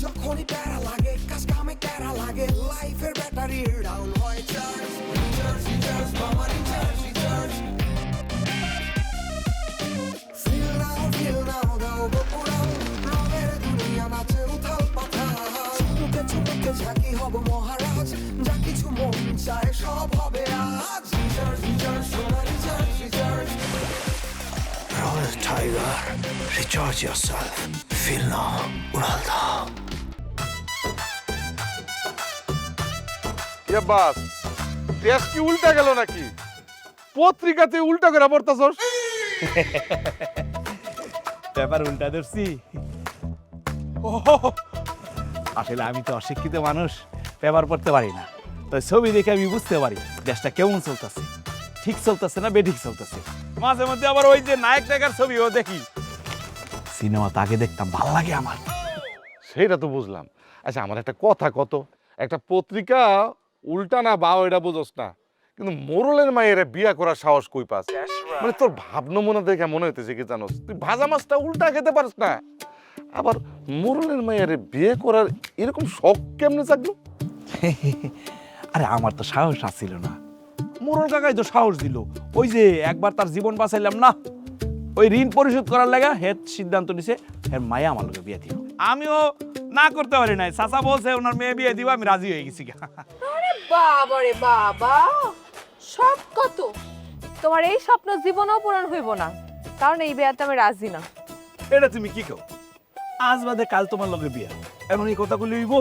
যখনই প্যারা লাগে কাজ কামে প্যারা লাগে লাইফের ব্যাটারি ডাউন হয় চার্জ রিচার্জ রিচার্জ মামা রিচার্জ রিচার্জ ফিল নাও দাও বকুড়াও রঙের দুনিয়া নাচে উথাল পাথাল চুমুকে চুমুকে ঝাঁকি হব মহারাজ যা কিছু মন চায় সব হবে আজ রিচার্জ রিচার্জ সোনা recharge recharge Royal Tiger, recharge yourself. Feel now, Uralda. ইয়া বাস দেশ কি উল্টা গেল নাকি পত্রিকাতে উল্টা করে পড়তাছস পেপার উল্টা ধরছি আসলে আমি তো অশিক্ষিত মানুষ পেপার পড়তে পারি না তো ছবি দেখে আমি বুঝতে পারি দেশটা কেমন চলতেছে ঠিক চলতেছে না বেঠিক চলতেছে মাঝে মধ্যে আবার ওই যে নায়ক নায়িকার ছবিও দেখি সিনেমা তো আগে দেখতাম ভালো লাগে আমার সেটা তো বুঝলাম আচ্ছা আমার একটা কথা কত একটা পত্রিকা উল্টা না বাও এটা বুঝোস না কিন্তু মোরলের মায়ের বিয়া করার সাহস কই পাস মানে তোর ভাবনমুনা দেখে মনে হইতেছে কি জানোস তুই ভাজা মাছটা উল্টা খেতে পারিস না আবার মোরলের মায়ের বিয়ে করার এরকম শখ কেমনে জাগলো আরে আমার তো সাহস আসছিল না মোরল কাকাই তো সাহস দিল ওই যে একবার তার জীবন বাঁচাইলাম না ওই ঋণ পরিশোধ করার লাগা হেড সিদ্ধান্ত নিছে এর মায়া আমার লোকে বিয়ে দিব আমিও না করতে পারি নাই চাচা বলছে ওনার মেয়ে বিয়ে দিব আমি রাজি হয়ে গেছি আরে বাবা রে বাবা সব কত তোমার এই স্বপ্ন জীবনেও পূরণ হইব না কারণ এই বিয়াতে আমি রাজি না এটা তুমি কি কও আজ বাদে কাল তোমার লগে বিয়া এখন এই কথাগুলি হইব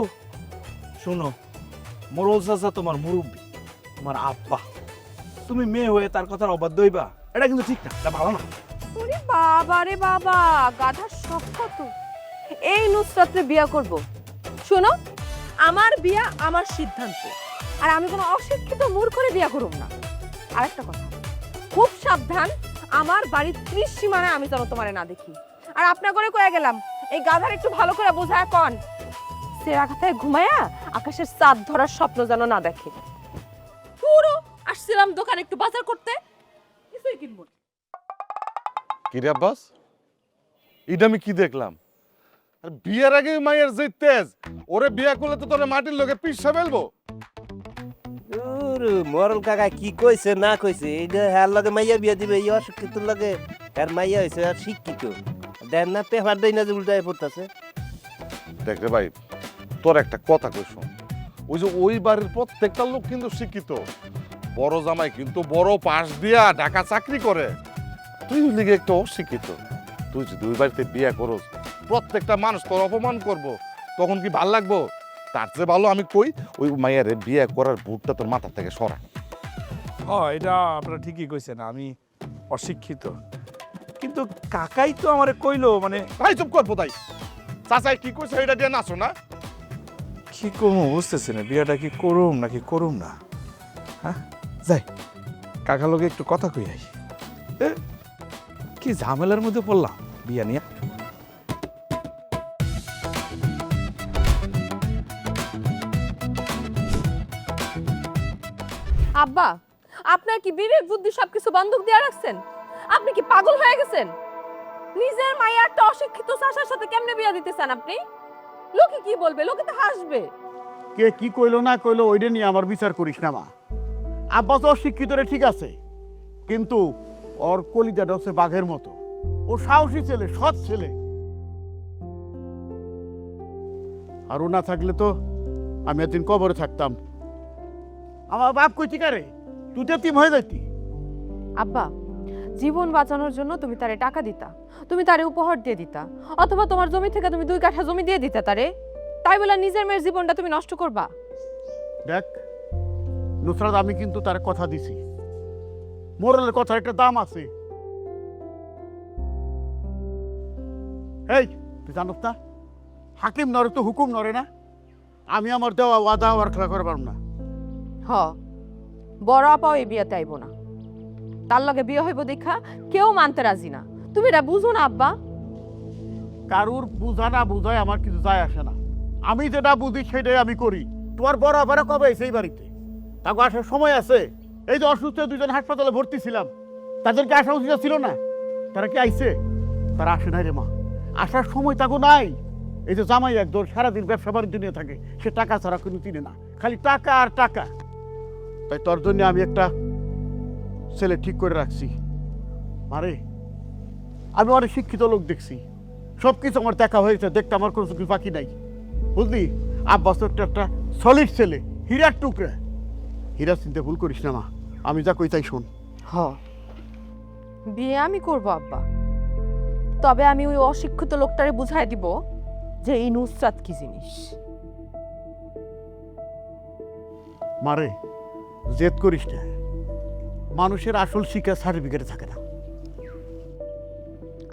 শোনো মোরল চাচা তোমার মুরব্বী তোমার আব্বা তুমি মেয়ে হয়ে তার কথার অবাধ্য হইবা এটা কিন্তু ঠিক না এটা ভালো না ওরে বাবা রে বাবা গাধার সব কত এই নুসরাতে বিয়া করব শোনো আমার বিয়া আমার সিদ্ধান্ত আর আমি কোনো অশিক্ষিত মূর্খরে বিয়া করব না আরেকটা কথা খুব সাবধান আমার বাড়ির ত্রিসীমানায় আমি যেন তোমারে না দেখি আর আপনা করে কয়ে গেলাম এই গাধার একটু ভালো করে বোঝায় কোন সেরা কথায় ঘুমায়া আকাশের চাঁদ ধরার স্বপ্ন যেন না দেখে পুরো আসছিলাম দোকানে একটু বাজার করতে কিছুই কিনবো না কিরে আব্বাস এটা আমি কি দেখলাম আর বিয়ের আগে মায়ের যে তেজ ওরে বিয়া করলে তো তোর মাটির লোকে পিসা ফেলবো মরল কাকা কি কইছে না কইছে এইটা হ্যার লগে মাইয়া বিয়া দিবে এই অশিক্ষিত লগে হ্যার মাইয়া হইছে আর শিক্ষিত দেন না পেপার দেই না যে উল্টায় পড়তাছে দেখ রে ভাই তোর একটা কথা কই শোন ওই যে ওই বাড়ির প্রত্যেকটা লোক কিন্তু শিক্ষিত বড় জামাই কিন্তু বড় পাশ দিয়া ঢাকা চাকরি করে তুই লিগে একটা অশিক্ষিত তুই যদি ওই বাড়িতে বিয়ে করস প্রত্যেকটা মানুষ তোর অপমান করব তখন কি ভাল লাগবো তার চেয়ে ভালো আমি কই ওই মায়ের বিয়ে করার ভূতটা তোর মাথা থেকে সরা এটা আপনারা ঠিকই কইছেন আমি অশিক্ষিত কিন্তু কাকাই তো আমারে কইলো মানে ভাই চুপ কর তাই চাচাই কি কইছে এটা দিয়ে নাচো না কি করবো বুঝতেছি না বিয়াটা কি করুম নাকি করুম না হ্যাঁ যাই কাকা লোকে একটু কথা কই আই কি ঝামেলার মধ্যে পড়লাম বিয়া নিয়ে আব্বা আপনার কি বিবেক বুদ্ধি সবকিছু বন্ধক দিয়ে রাখছেন আপনি কি পাগল হয়ে গেছেন নিজের মায়ের একটা অশিক্ষিত চাচার সাথে কেমনে বিয়া দিতেছেন আপনি লোকে কি বলবে লোকে তো হাসবে কে কি কইলো না কইলো ওইটা নিয়ে আমার বিচার করিস না মা আব্বাস অশিক্ষিত রে ঠিক আছে কিন্তু ওর কলিজাটা হচ্ছে বাঘের মতো ও সাহসী ছেলে সৎ ছেলে আর ও না থাকলে তো আমি একদিন কবরে থাকতাম আমার বাপ কইতি কারে তুই তো তিম হয়ে যাইতি আব্বা জীবন বাঁচানোর জন্য তুমি তারে টাকা দিতা তুমি তারে উপহার দিয়ে দিতা অথবা তোমার জমি থেকে তুমি 2 কাঠা জমি দিয়ে দিতা তারে তাই বলে নিজের মেয়ের জীবনটা তুমি নষ্ট করবা দেখ নুসরাত আমি কিন্তু তার কথা দিছি মোরলের কথা একটা দাম আছে এই তুই জানোস না হাকিম নরে তো হুকুম নরে না আমি আমার দেওয়া ওয়াদা আর খেলা করে পারব না হ বড় আপাও এই বিয়েতে আইব না তার লগে বিয়ে হইব দেখা কেউ মানতে রাজি না তুমি এটা বুঝো না আব্বা কারুর বুঝা না বুঝায় আমার কিছু যায় আসে না আমি যেটা বুঝি সেটাই আমি করি তোমার বড় আবার কবে সেই বাড়িতে তাকে আসার সময় আছে এই যে অসুস্থ দুজন হাসপাতালে ভর্তি ছিলাম তাদেরকে আসা উচিত ছিল না তারা কি আইছে তারা আসে নাই রে মা আসার সময় তাকে নাই এই যে জামাই একদম সারাদিন ব্যবসা বাণিজ্য নিয়ে থাকে, সে টাকা ছাড়া কোনো চিনে না, খালি টাকা আর টাকা। তাই তোর জন্য আমি একটা ছেলে ঠিক করে রাখছি। আরে আমি অনেক শিক্ষিত লোক দেখছি, সব কিছু আমার দেখা হয়েছে, দেখতে আমার কোনো কিছু বাকি নাই, বুঝলি? আব্বাস তোর একটা সলিড ছেলে, হীরার টুকরা। হীরা চিনতে ভুল করিস না মা, আমি যা কই তাই শোন। হ, বিয়ে আমি করব আব্বা, তবে আমি ওই অশিক্ষিত লোকটারে বুঝাই দিব যে এই নুসরাত কি জিনিস। মারে জেদ করিস না, মানুষের আসল শিক্ষা সার্টিফিকেটে থাকে না।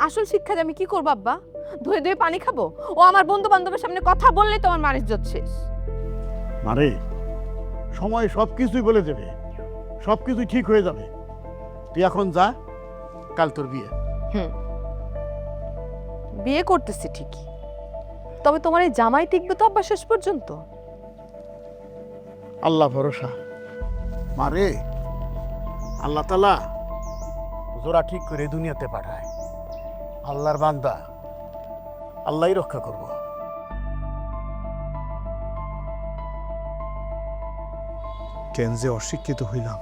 আসল শিক্ষা আমি কি করবো আব্বা? ধুয়ে ধুয়ে পানি খাবো? ও আমার বন্ধু বান্ধবের সামনে কথা বললে তো আমার মান ইজ্জত শেষ। মারে সময় সব কিছুই বলে দেবে, সব কিছুই ঠিক হয়ে যাবে। তুই এখন যা, কাল তোর বিয়ে। বিয়ে করতেছি ঠিকই, তবে তোমার এই জামাই টিকবে তো আব্বা শেষ পর্যন্ত? আল্লাহ ভরসা মারে, আল্লাহ তাআলা জোড়া ঠিক করে দুনিয়াতে পাঠায়। আল্লাহর বান্দা, আল্লাহই রক্ষা করব। কেন যে অশিক্ষিত হইলাম।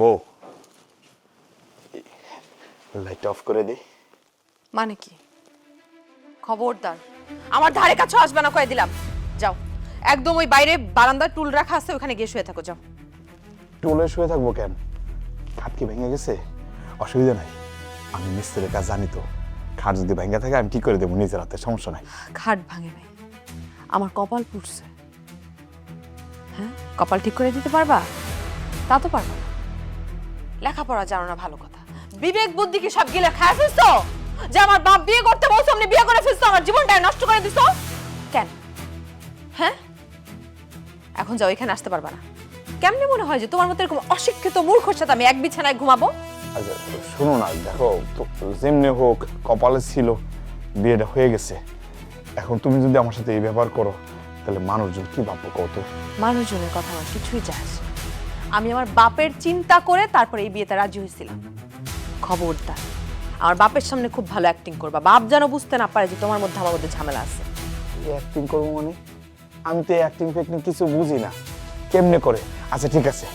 বউ, লাইট অফ করে দি। মানে কি? খবরদার আমার ধারে কাছে আসবে না, কয়ে দিলাম। যাও, একদম ওই বাইরে বারান্দার টুল রাখা আছে, ওখানে গিয়ে শুয়ে থাকো, যাও। টুলে শুয়ে থাকবো কেন? খাট কি ভেঙে গেছে? অসুবিধা নাই, আমি মিস্ত্রির কাজ জানি তো। খাট যদি ভেঙে থাকে আমি কি করে দেবো নিজের হাতে, সমস্যা নাই। খাট ভাঙে নাই, আমার কপাল পুড়ছে। হ্যাঁ, কপাল ঠিক করে দিতে পারবা? তা তো পারবা না। লেখাপড়া জানো না ভালো কথা, বিবেক বুদ্ধি কি সব গিলে খায় ফেলছো? যে আমার বাপ বিয়ে করতে বলছো, আপনি বিয়ে করে ফেলছো, আমার জীবনটা নষ্ট করে দিছো কেন? হ্যাঁ, এখন যাও, এখানে আসতে পারবা না। কেমনে মনে হয় যে তোমার মতো এরকম অশিক্ষিত মূর্খের সাথে আমি এক বিছানায় ঘুমাবো? আচ্ছা শোনো না, দেখো তো, যেমনি হোক কপালে ছিল, বিয়েটা হয়ে গেছে। এখন তুমি যদি আমার সাথে এই ব্যবহার করো, তাহলে মানুষজন কি ভাববো কত? মানুষজনের কথা আমার কিছুই যায় আসে না। আমি আমার বাপের চিন্তা করে তারপরে এই বিয়েতে রাজি হয়েছিলাম। খবরদার আমার বাপের সামনে খুব ভালো অ্যাক্টিং করবা, বাপ যেন বুঝতে না পারে যে তোমার মধ্যে আমার মধ্যে ঝামেলা আছে। অ্যাক্টিং করবো মানে? আমি তো অ্যাক্টিং ফ্যাক্টিং কিছু বুঝি না, কেমনে করে? আচ্ছা ঠিক আছে,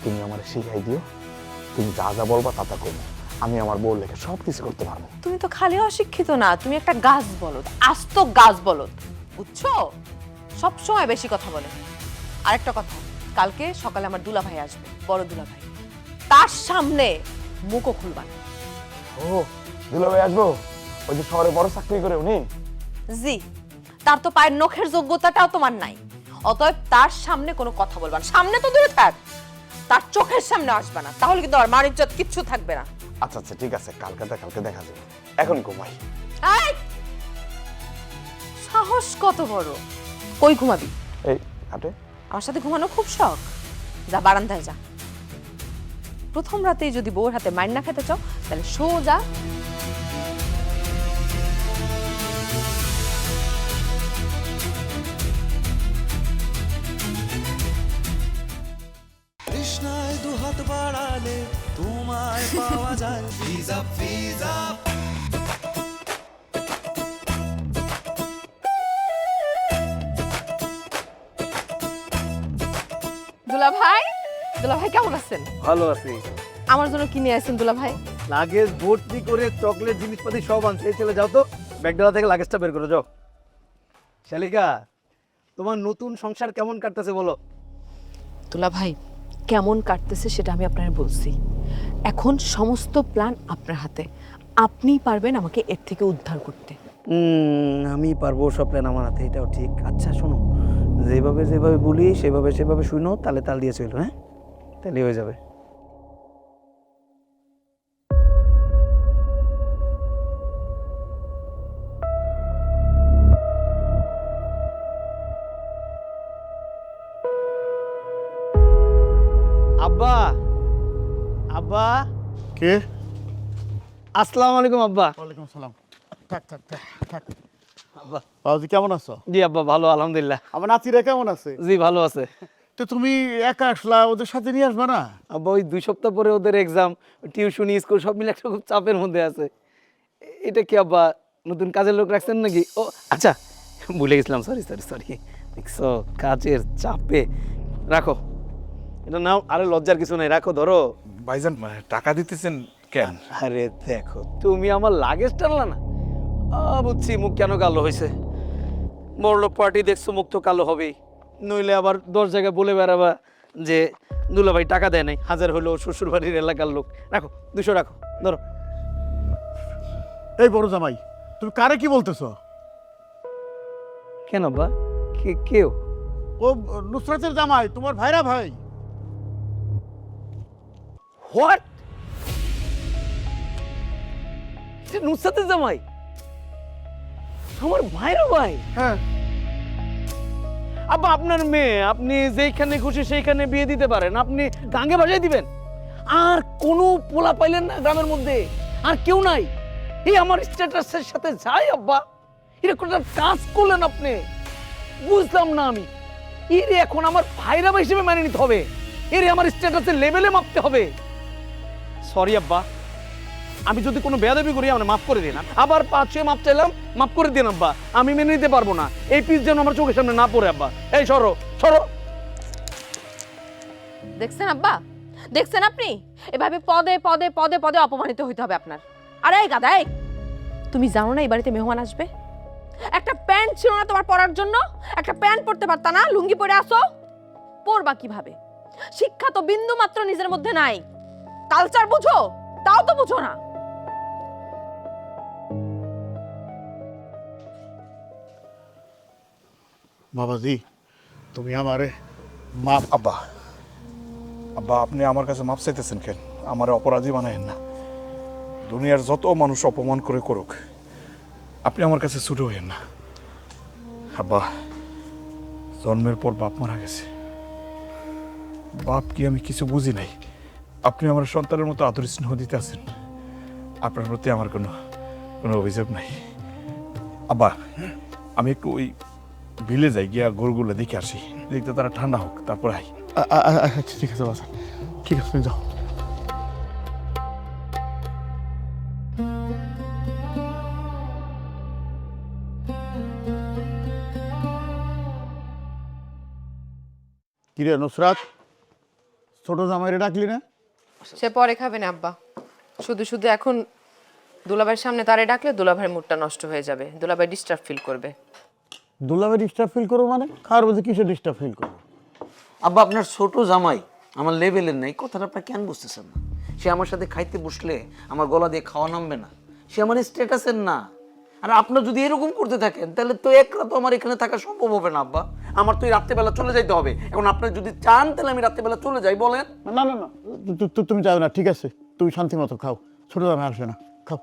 তুমি আমার শিখাই দিও, তুমি যা যা বলবা তা তা করবো। আমি আমার বউ লেখে সব কিছু করতে পারবো। তুমি তো খালি অশিক্ষিত না, তুমি একটা গাছ বলদ, আস্ত গাছ বলদ, বুঝছো? সব সময় বেশি কথা বলে। আরেকটা কথা, কালকে সকালে আমার দুলাভাই আসবে, বড় দুলাভাই, তার সামনে মুখও খুলবা না। ও দুলাভাই আসবো? ওই যে শহরে বড় চাকরি করে উনি? জি, তার তো পায়ের নখের যোগ্যতাটাও তোমার নাই, অতএব তার সামনে কোনো কথা বলবা না। সামনে তো দূরে থাক, তার চোখের সামনে আসবা না, তাহলে কিন্তু আমার মান ইজ্জত কিচ্ছু থাকবে না। আচ্ছা আচ্ছা ঠিক আছে, কালকে দেখা যাবে। এখন ঘুমাই। এই, সাহস কত বড়! কই ঘুমাবি? এই হাটে। আমার সাথে ঘুমানো খুব শখ, যা বারান্দায় যা। প্রথম রাতেই যদি বউর হাতে মাইর না খেতে চাও, তাহলে সোজা তৃষ্ণায় দুহাত বাড়ালে তোমায় পাওয়া যায় ভিজা ভিজা। দুলাভাই, দুলাভাই কেমন আছেন? ভালো আছি। আমার জন্য কি নিয়ে আসেন দুলাভাই? লাগেজ ভর্তি করে চকলেট জিনিসপাতি সব আনছে। এই চলে যাও তো, ব্যাগডালা থেকে লাগেজটা বের করে যাও। শালিকা, তোমার নতুন সংসার কেমন কাটতেছে বলো? দুলাভাই, কেমন কাটতেছে সেটা আমি আপনার বলছি। এখন সমস্ত প্ল্যান আপনার হাতে, আপনিই পারবেন আমাকে এর থেকে উদ্ধার করতে। আমি পারবো, সব প্ল্যান আমার হাতে, এটাও ঠিক। আচ্ছা শোনো, যেভাবে যেভাবে বলি সেভাবে শুনো, তালে তাল দিয়ে চলো। হ্যাঁ, তাহলে হয়ে যাবে। আব্বা, আব্বা। কে? আসসালামু আলাইকুম আব্বা। ওয়ালাইকুম সালাম। থাক থাক থাক থাক। আব্বা। বাবুজি কেমন আছো? জি আব্বা, ভালো আলহামদুলিল্লাহ। আমার নাতিরা কেমন আছে? জি ভালো আছে। তো তুমি একা আসলা, ওদের সাথে নিয়ে আসবা না? আব্বা ওই 2 সপ্তাহ পরে ওদের এক্সাম, টিউশনি, স্কুল সব মিলে একটা খুব চাপের মধ্যে আছে। এটা কি আব্বা নতুন কাজের লোক রাখছেন নাকি? ও আচ্ছা, ভুলে গেছিলাম, সরি সরি সরি। দেখছো কাজের চাপে। রাখো এটা নাও, আরে লজ্জার কিছু নাই, রাখো, ধরো। ভাইজান টাকা দিতেছেন কেন? আরে দেখো, তুমি আমার লাগেজ টানলা না, বুঝছি মুখ কেন কালো হয়েছে। বড়লোক পার্টি দেখছো, মুখ তো কালো হবেই, নইলে আবার 10 জায়গায় বলে বেড়াবা যে দুলাভাই টাকা দেয় নাই, হাজার হলো শ্বশুর বাড়ির এলাকার লোক। রাখো, 200 রাখো, ধরো। এই বড় জামাই, তুমি কারে কি বলতেছো? কেন বা কেউ? ও নুসরাতের জামাই, তোমার ভাইরা ভাই। হোয়াট? নুসরাতের জামাই আমার ভাইরা ভাই? হ্যাঁ। আব্বা আপনার মেয়ে, আপনি যেখানে খুশি সেইখানে বিয়ে দিতে পারেন, আপনি গাঙ্গে বাজায় দিবেন। আর কোনো পোলা পাইলেন না গ্রামের মধ্যে? আর কেউ নাই? এই আমার স্ট্যাটাসের সাথে যায় আব্বা, এরকম একটা কাজ করলেন আপনি, বুঝলাম না আমি। এর এখন আমার ভাইরা ভাই হিসেবে মেনে নিতে হবে, এর আমার স্ট্যাটাসের লেভেলে মাপতে হবে। সরি আব্বা, আমি যদি কোনো বেয়াদবি করি আমাকে মাফ করে দিন। আবার 5 মাপ চাইলাম, মাফ করে দিন আব্বা, আমি মেনে নিতে পারবো না। এই পিস যেন আমার চোখের সামনে না পড়ে আব্বা। এই সরো সরো। দেখছেন আব্বা, দেখছেন আপনি? এভাবে পদে পদে পদে পদে অপমানিত হইতে হবে আপনার। আরে এই গাধা, এই তুমি জানো না এই বাড়িতে মেহমান আসবে? একটা প্যান্ট ছিল না তোমার পরার জন্য? একটা প্যান্ট পরতে পারতা না? লুঙ্গি পরে আসো, পরবা কিভাবে? শিক্ষা তো বিন্দু মাত্র নিজের মধ্যে নাই। কালচার বুঝো, তাও তো বুঝো না। বাবাজি, তুমি আমারে মাপ। আব্বা, আব্বা আপনি আমার কাছে মাপ চাইতেছেন কেন? আমার অপরাধী বানায়েন না। দুনিয়ার যত মানুষ অপমান করে করুক, আপনি আমার কাছে ছোট হইেন না। আব্বা, জন্মের পর বাপ মারা গেছে, বাপ কি আমি কিছু বুঝি নাই? আপনি আমার সন্তানের মতো আদর স্নেহ দিতে আছেন, আপনার প্রতি আমার কোনো অভিযোগ নাই। আব্বা, আমি একটু ওই বিলে যাই, গিয়া গরুগুলো দেখে আসি, দেখতে তারা ঠান্ডা হোক, তারপর আই। আচ্ছা ঠিক আছে বাবা, ঠিক আছে, তুমি যাও। কিরে নুসরাত, ছোট জামাইরে ডাকলি না? সে পরে খাবে না আব্বা, শুধু শুধু এখন দুলাভাইয়ের সামনে তারে ডাকলে দুলাভাইয়ের মুডটা নষ্ট হয়ে যাবে, দুলাভাই ডিস্টার্ব ফিল করবে। দুলাভাই ডিস্টার্ব ফিল করো মানে? খাওয়ার মধ্যে কিসে ডিস্টার্ব ফিল করো? আব্বা আপনার ছোট জামাই আমার লেভেলের নেই, কথাটা আপনার কেন বুঝতেছেন না? সে আমার সাথে খাইতে বসলে আমার গলা দিয়ে খাওয়া নামবে না, সে আমার স্ট্যাটাসের না। আর আপনার যদি এরকম করতে থাকেন তাহলে তো এক রাত আমার এখানে থাকা সম্ভব হবে না আব্বা। আমার তো এই রাত্রেবেলা চলে যাইতে হবে। এখন আপনার যদি চান তাহলে আমি রাত্রেবেলা চলে যাই, বলেন। না না না, তুমি যাও না, ঠিক আছে, তুমি শান্তি মতো খাও, ছোট জামাই আসবে না, খাও।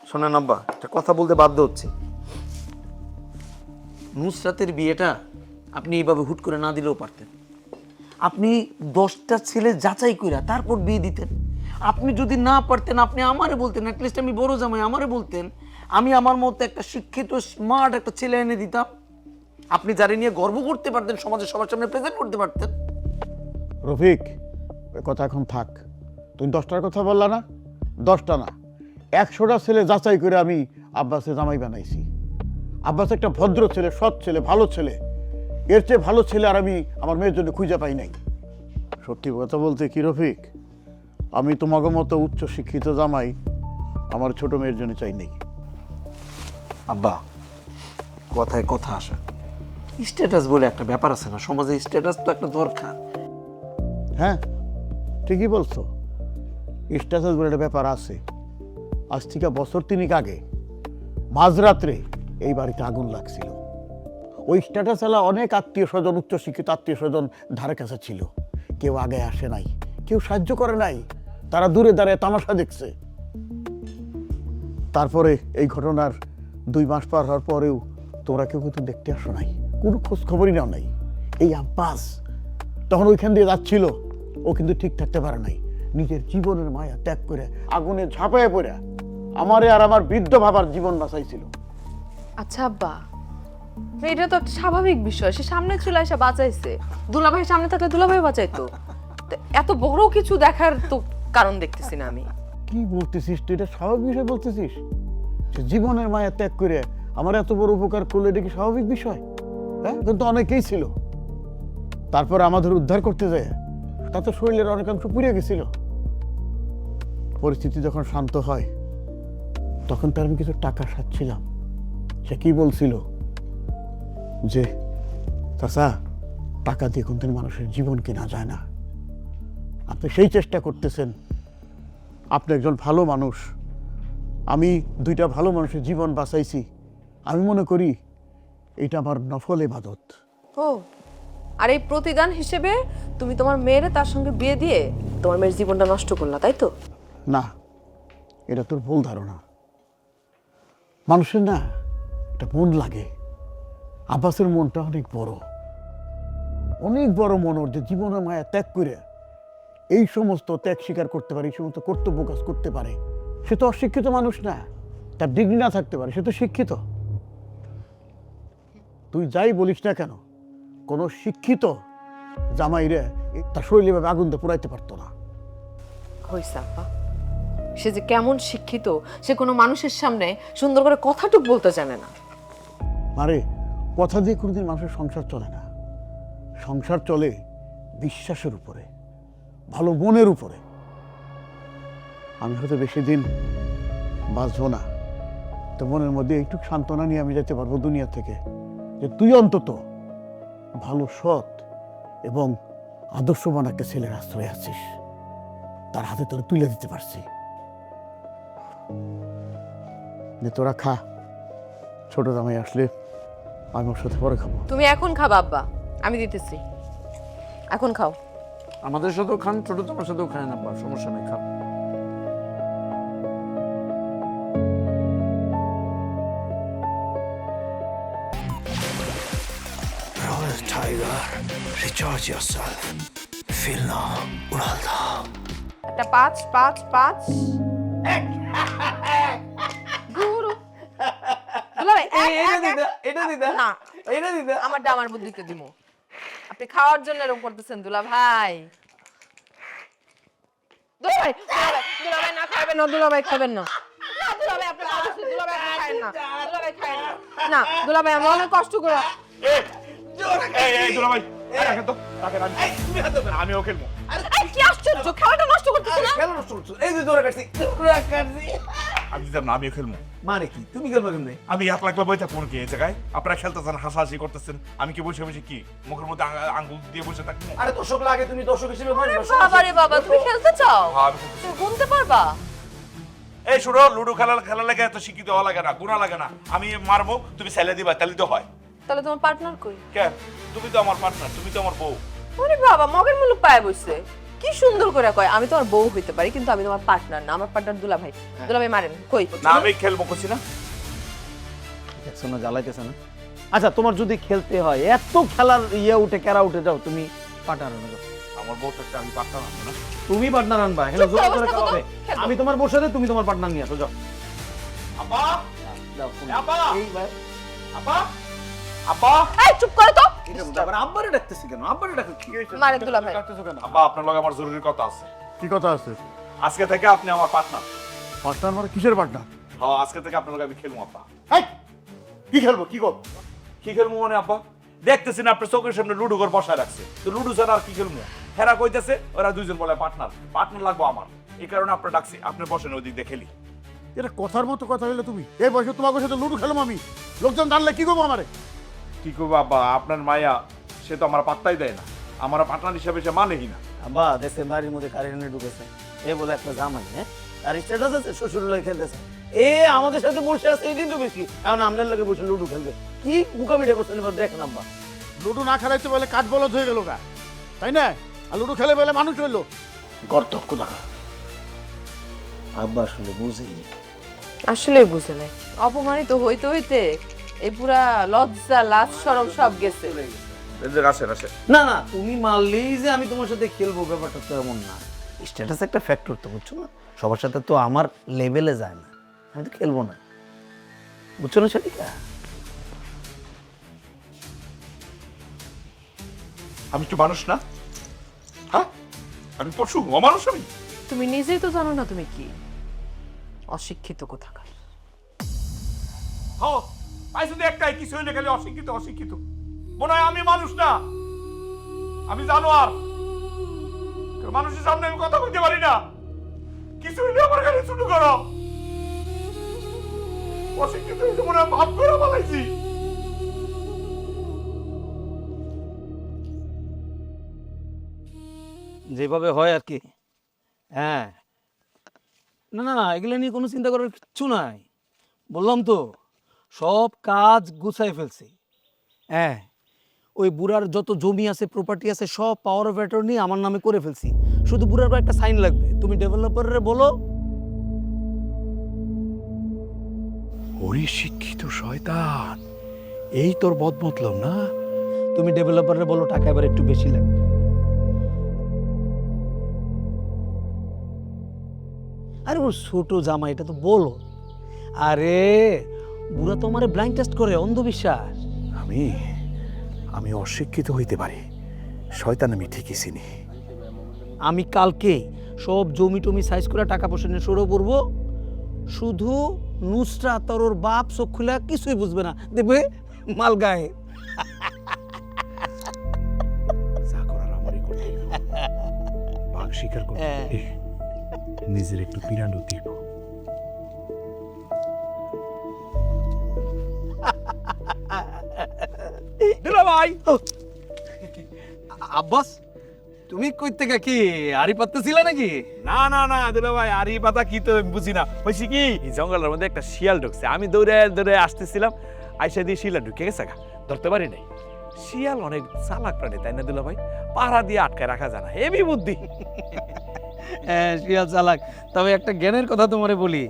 শোনেন আব্বা, একটা কথা বলতে বাধ্য হচ্ছে। নুসরাতের বিয়েটা আপনি এইভাবে হুট করে না দিলেও পারতেন। আপনি 10টা ছেলে যাচাই কইরা তারপর বিয়ে দিতেন। আপনি যদি না পারতেন আপনি আমারে বলতেন, অ্যাটলিস্ট আমি বড় জামাই, আমারে বলতেন, আমি আমার মতো একটা শিক্ষিত স্মার্ট একটা ছেলে এনে দিতাম। আপনি যারে নিয়ে গর্ব করতে পারতেন, সমাজের সবার সামনে প্রেজেন্ট করতে পারতেন। রফিক, ওই কথা এখন থাক। তুমি 10টার কথা বললা না? 10টা না, 100টা ছেলে যাচাই করে আমি আব্বাসে জামাই বানাইছি। আব্বাস একটা ভদ্র ছেলে, সৎ ছেলে, ভালো ছেলে। এর চেয়ে ভালো ছেলে আর আমি আমার মেয়ের জন্য খুঁজে পাই নাই। সত্যি কথা বলতে কি রফিক, আমি তোমাকে মতো উচ্চ শিক্ষিত জামাই আমার ছোট মেয়ের জন্য চাই নাই। আব্বা, কথায় কথা আসে, স্ট্যাটাস বলে একটা ব্যাপার আছে না, সমাজে স্ট্যাটাস তো একটা দরকার। হ্যাঁ ঠিকই বলছো, স্ট্যাটাস বলে একটা ব্যাপার আছে। আজ থেকে বছর 3 আগে মাঝরাত্রে এই বাড়িতে আগুন লাগছিল। ওই স্ট্যাটাস এলা অনেক আত্মীয় স্বজন, উচ্চশিক্ষিত আত্মীয় স্বজন ধারে কাছে ছিল। কেউ আগে আসে নাই, কেউ সাহায্য করে নাই, তারা দূরে দাঁড়িয়ে তামাশা দেখছে। তারপরে এই ঘটনার 2 মাস পার হওয়ার পরেও তোমরা কেউ কিন্তু দেখতে আসো নাই, কোনো খোঁজ খবরই নাও নাই। এই আব্বাস তখন ওইখান দিয়ে যাচ্ছিল, ও কিন্তু ঠিক থাকতে পারে নাই, নিজের জীবনের মায়া ত্যাগ করে আগুনে ঝাঁপায় পড়ে আমারে আর আমার বৃদ্ধ বাবার জীবন বাঁচাইছিল। আচ্ছা আব্বা, এটা তো একটা স্বাভাবিক বিষয়, সে সামনে চলে এসে বাঁচাইছে। দুলাভাই সামনে থাকলে দুলাভাই বাঁচাইতো। তো এত বড় কিছু দেখার তো কারণ দেখতেছি না আমি। কি বলতেছিস তুই? এটা স্বাভাবিক বিষয় বলতেছিস? সে জীবনের মায়া ত্যাগ করে আমার এত বড় উপকার করলে এটা কি স্বাভাবিক বিষয়? হ্যাঁ, কিন্তু অনেকেই ছিল, তারপর আমাদের উদ্ধার করতে যায় তাতে শরীরের অনেকাংশ পুড়ে গেছিল। পরিস্থিতি যখন শান্ত হয় তখন তার আমি কিছু টাকা সাচ্ছিলাম। সে কি বলছিল যে চাচা, টাকা দিয়ে কোনদিন মানুষের জীবন কেনা যায় না। আপনি সেই চেষ্টা করতেছেন, আপনি একজন ভালো মানুষ, আমি 2টা ভালো মানুষের জীবন বাঁচাইছি। আমি মনে করি এটা আমার নফল ইবাদত। ও, আর এই প্রতিদান হিসেবে তুমি তোমার মেয়েরে তার সঙ্গে বিয়ে দিয়ে তোমার মেয়ের জীবনটা নষ্ট করলা, তাই তো? না, এটা তোর ভুল ধারণা। মানুষের না একটা মন লাগে। আব্বাসের মনটা অনেক বড়, অনেক বড় মন ওর, যে জীবনের মায়া ত্যাগ করে এই সমস্ত ত্যাগ স্বীকার করতে পারে, এই সমস্ত কর্তব্য কাজ করতে পারে। সে তো অশিক্ষিত মানুষ না, তার ডিগ্রি না থাকতে পারে, সে তো শিক্ষিত। তুই যাই বলিস না কেন, কোনো শিক্ষিত জামাইরে তার শরীরে ভাবে আগুন দিয়ে পুরাইতে পারতো না। হইছে আপা, সে যে কেমন শিক্ষিত, সে কোনো মানুষের সামনে সুন্দর করে কথাটুক বলতে জানে না। আরে, কথা দিয়ে কোনোদিন মানুষের সংসার চলে না। সংসার চলে বিশ্বাসের উপরে, ভালো মনের উপরে। আমি হয়তো বেশি দিন বাঁচবো না, তো মনের মধ্যে এইটুক সান্ত্বনা নিয়ে আমি যেতে পারবো দুনিয়া থেকে, যে তুই অন্তত ভালো, সৎ এবং আদর্শবান একটা ছেলের আশ্রয় আছিস, তার হাতে তোরা তুলে দিতে পারছি। যে তোরা খা, ছোট জামাই আসলে আমি ওর সাথে পরে খাবো। তুমি এখন খাবা আব্বা, আমি দিতেছি, এখন খাও। আমাদের সাথেও খান, ছোট তোমার সাথেও খায় না, সমস্যা নেই, খান। Royal Tiger, recharge yourself. Feel now, উড়াল দাও। একটা 5 5 5 গুরু দুলাভাই, এটা দিদা, না, এটা দিদা। আমারটা আমার বুদ্ধিতে দিমু। আপনি খাওয়ার জন্য এরকম করতেছেন দুলাভাই। দুলাভাই, দুলাভাই না খাবেন না, দুলাভাই খাবেন না। না দুলাভাই, আপনি খাবেন, দুলাভাই আপনি খাবেন না, দুলাভাই খাবেন না। না দুলাভাই, আমি অনেক কষ্ট করে। আমিও খেলবো। এই কি আশ্চর্য, খেলাটা নষ্ট করতেছ না? কেন নষ্ট করছো? এই যে তোরা কাটছি, তোরা কাটছি। আমি দিতাম না, আমিও খেলবো। মানে কি, তুমি খেলবে কেমনে? আমি একলা একলা বই থাকবো কি এই জায়গায়? আপনারা খেলতেছেন, হাসাহাসি করতেছেন, আমি কি বসে বসে কি মুখের মধ্যে আঙ্গুল দিয়ে বসে থাকবো? আরে দর্শক লাগে, তুমি দর্শক হিসেবে বাবা রে বাবা, তুমি খেলতে চাও? হ্যাঁ, আমি খেলতেছি। তুমি গুনতে পারবা? এই শুনো, লুডো খেলা লাগে এত শিক্ষিত হওয়া লাগে না, গুণা লাগে না। আমি মারবো, তুমি সাইলে দিবা, তাহলে তো হয়। তাহলে তোমার পার্টনার কই? কেন? তুমি তো আমার পার্টনার, তুমি তো আমার বউ। ওরে বাবা, মগের মুলুক পায়ে বসছে। কি সুন্দর করে কয়, আমি তোমার বউ হইতে পারি কিন্তু আমি তোমার পার্টনার না। আমার পার্টনার দুলাভাই। দুলাভাই মারেন কই? না, আমি খেলবো করছি না। দেখছো না, জ্বালাইতেছে না? আচ্ছা, তোমার যদি খেলতে হয়, এত খেলার উঠে কেরা উঠে যাও, তুমি পার্টনার আনো যাও। আমার বউ থাকতে আমি পার্টনার আনবো না। তুমি পার্টনার আনবা, এখানে চুপ জোর করো, করে অবস্থা খাওয়াবে। কত? খেলবো। আমি তোমার বউ সাথে, তুমি তোমার পার্টনার নিয়ে আসো, যাও। আপা, যাও, ফোন আপা, এই ভাই, আপা, আপা। এই চুপ করো তো। এটা বলতে আবার আব্বারে ডাকতেছি কেন? আব্বারে ডাকো কি হয়েছে? মারেন দুলাভাই। আপা, আপনার লগে আমার জরুরি কথা আছে। কি কথা আছে? আজকে থেকে আপনি আমার পার্টনার। পার্টনার মানে কিসের পার্টনার? হ্যাঁ, আজকে থেকে আপনার লগে আমি খেলবো। আপা, কি খেলবো, কি করবো? কি খেলবো মানে আব্বা? দেখতেছি না আপনার চোখের সামনে লুডো ঘর বসায় রাখছে, তো লুডো ছাড়া আর কি খেলবো? হেরা কইতেছে ওরা দুইজন বলে পার্টনার, পার্টনার লাগবো আমার। এই কারণে আপনার ডাকছি, আপনি বসেন ওই দিক দিয়ে খেলি। এটা কথার মতো কথা হইলে তুমি? এই বয়সে তোমাকে সাথে লুডো খেলাম আমি, লোকজন জানলে কি করবো আমারে? কি করবো আব্বা, আপনার মায়া সে তো আমার পাত্তাই দেয় না, আমার পার্টনার হিসাবে সে মানেই না। আব্বা দেখছেন বাড়ির মধ্যে কারেন্টে ঢুকেছে, এ বলে একটা জামাই, হ্যাঁ, আর স্ট্যাটাস আছে শ্বশুর লোক খেলতেছে। এ আমাদের সাথে বসে আছে, এই দিন তো বেশি, এখন আপনার লোকে বসে লুডো খেলবে। কি মুখামিটা করছেন এবার দেখেন আব্বা। লুডো না খেলাইতে বলে কাঠ বলদ হয়ে গেল গা, তাই না? আর লুডো খেলে বলে মানুষ হইলো। গর্তক্য দেখা আব্বা আসলে বুঝেনি। আসলে বুঝে নাই, অপমানিত হইতে হইতে এই পুরা লজ্জা, লাজ, শরম সব গেছে। আসেন আসেন। না না, তুমি মারলেই যে আমি তোমার সাথে খেলবো ব্যাপারটা তো এমন না। স্ট্যাটাস একটা ফ্যাক্টর তো, বুঝছো না? সবার সাথে তো আমার লেভেলে যায় না, আমি তো খেলবো না, বুঝছো না সেটা? আমি একটু মানুষ না? হ্যাঁ, আমি পশু, অমানুষ আমি? তুমি নিজেই তো জানো না তুমি কি অশিক্ষিত কোথাকার। হ্যাঁ, পাইছো তো একটাই, কিছু হইলে খালি অশিক্ষিত অশিক্ষিত। মনে হয় আমি মানুষ না, আমি জানোয়ার। মানুষের সামনে আমি কথা বলতে পারি না, কিছু হইলে আমার খালি শুরু করো। অশিক্ষিত হইলে মনে হয় ভাব করে বলাইছি। যেভাবে হয় আর কি। হ্যাঁ, না না না, এগুলো নিয়ে কোনো চিন্তা করার কিচ্ছু নাই। বললাম তো, সব কাজ গুছাই ফেলছি। হ্যাঁ, ওই বুড়ার যত জমি আছে, প্রপার্টি আছে, সব পাওয়ার অফ অ্যাটর্নি আমার নামে করে ফেলছি। শুধু বুড়ার একটা সাইন লাগবে, তুমি ডেভেলপারে বলো। ওরে শিক্ষিত শয়তান, এই তোর বদমতলব না? তুমি ডেভেলপারে বলো টাকা এবার একটু বেশি লাগবে। আরে ও ছোট জামা, এটা তো বলো। আরে বুড়া তো আমারে ব্লাইন্ড টেস্ট করে, অন্ধবিশ্বাস। আমি অশিক্ষিত হইতে পারি, শয়তান আমি ঠিকই চিনি। আমি কালকে সব জমি টমি সাইজ করে টাকা পয়সা নিয়ে সরে পড়বো। শুধু নুসরাত আর ওর বাপ চোখ খুলে কিছুই বুঝবে না, দেখবে মাল গায়ে। যা করার আমারই করতে হইব। ভাগ স্বীকার করতে হবে। নিজের একটু পিরানো দিব। দিলা ভাই, আব্বাস তুমি কই থেকে কি আড়ি পাততেছিলা নাকি? না না না দুলা ভাই, আর এই পাতা কি তো আমি বুঝি না। হয়েছে কি, এই জঙ্গলের মধ্যে একটা শিয়াল ঢুকছে, আমি দৌড়ে দৌড়ে আসতেছিলাম, আইসা দিয়ে শিয়াল ঢুকে গেছে গা, ধরতে পারি নাই। শিয়াল অনেক চালাক প্রাণী, তাই না দুলা ভাই? পাহারা দিয়ে আটকায় রাখা যায় না, হেভি বুদ্ধি। হ্যাঁ, শিয়াল চালাক। তবে একটা জ্ঞানের কথা তোমারে বলি,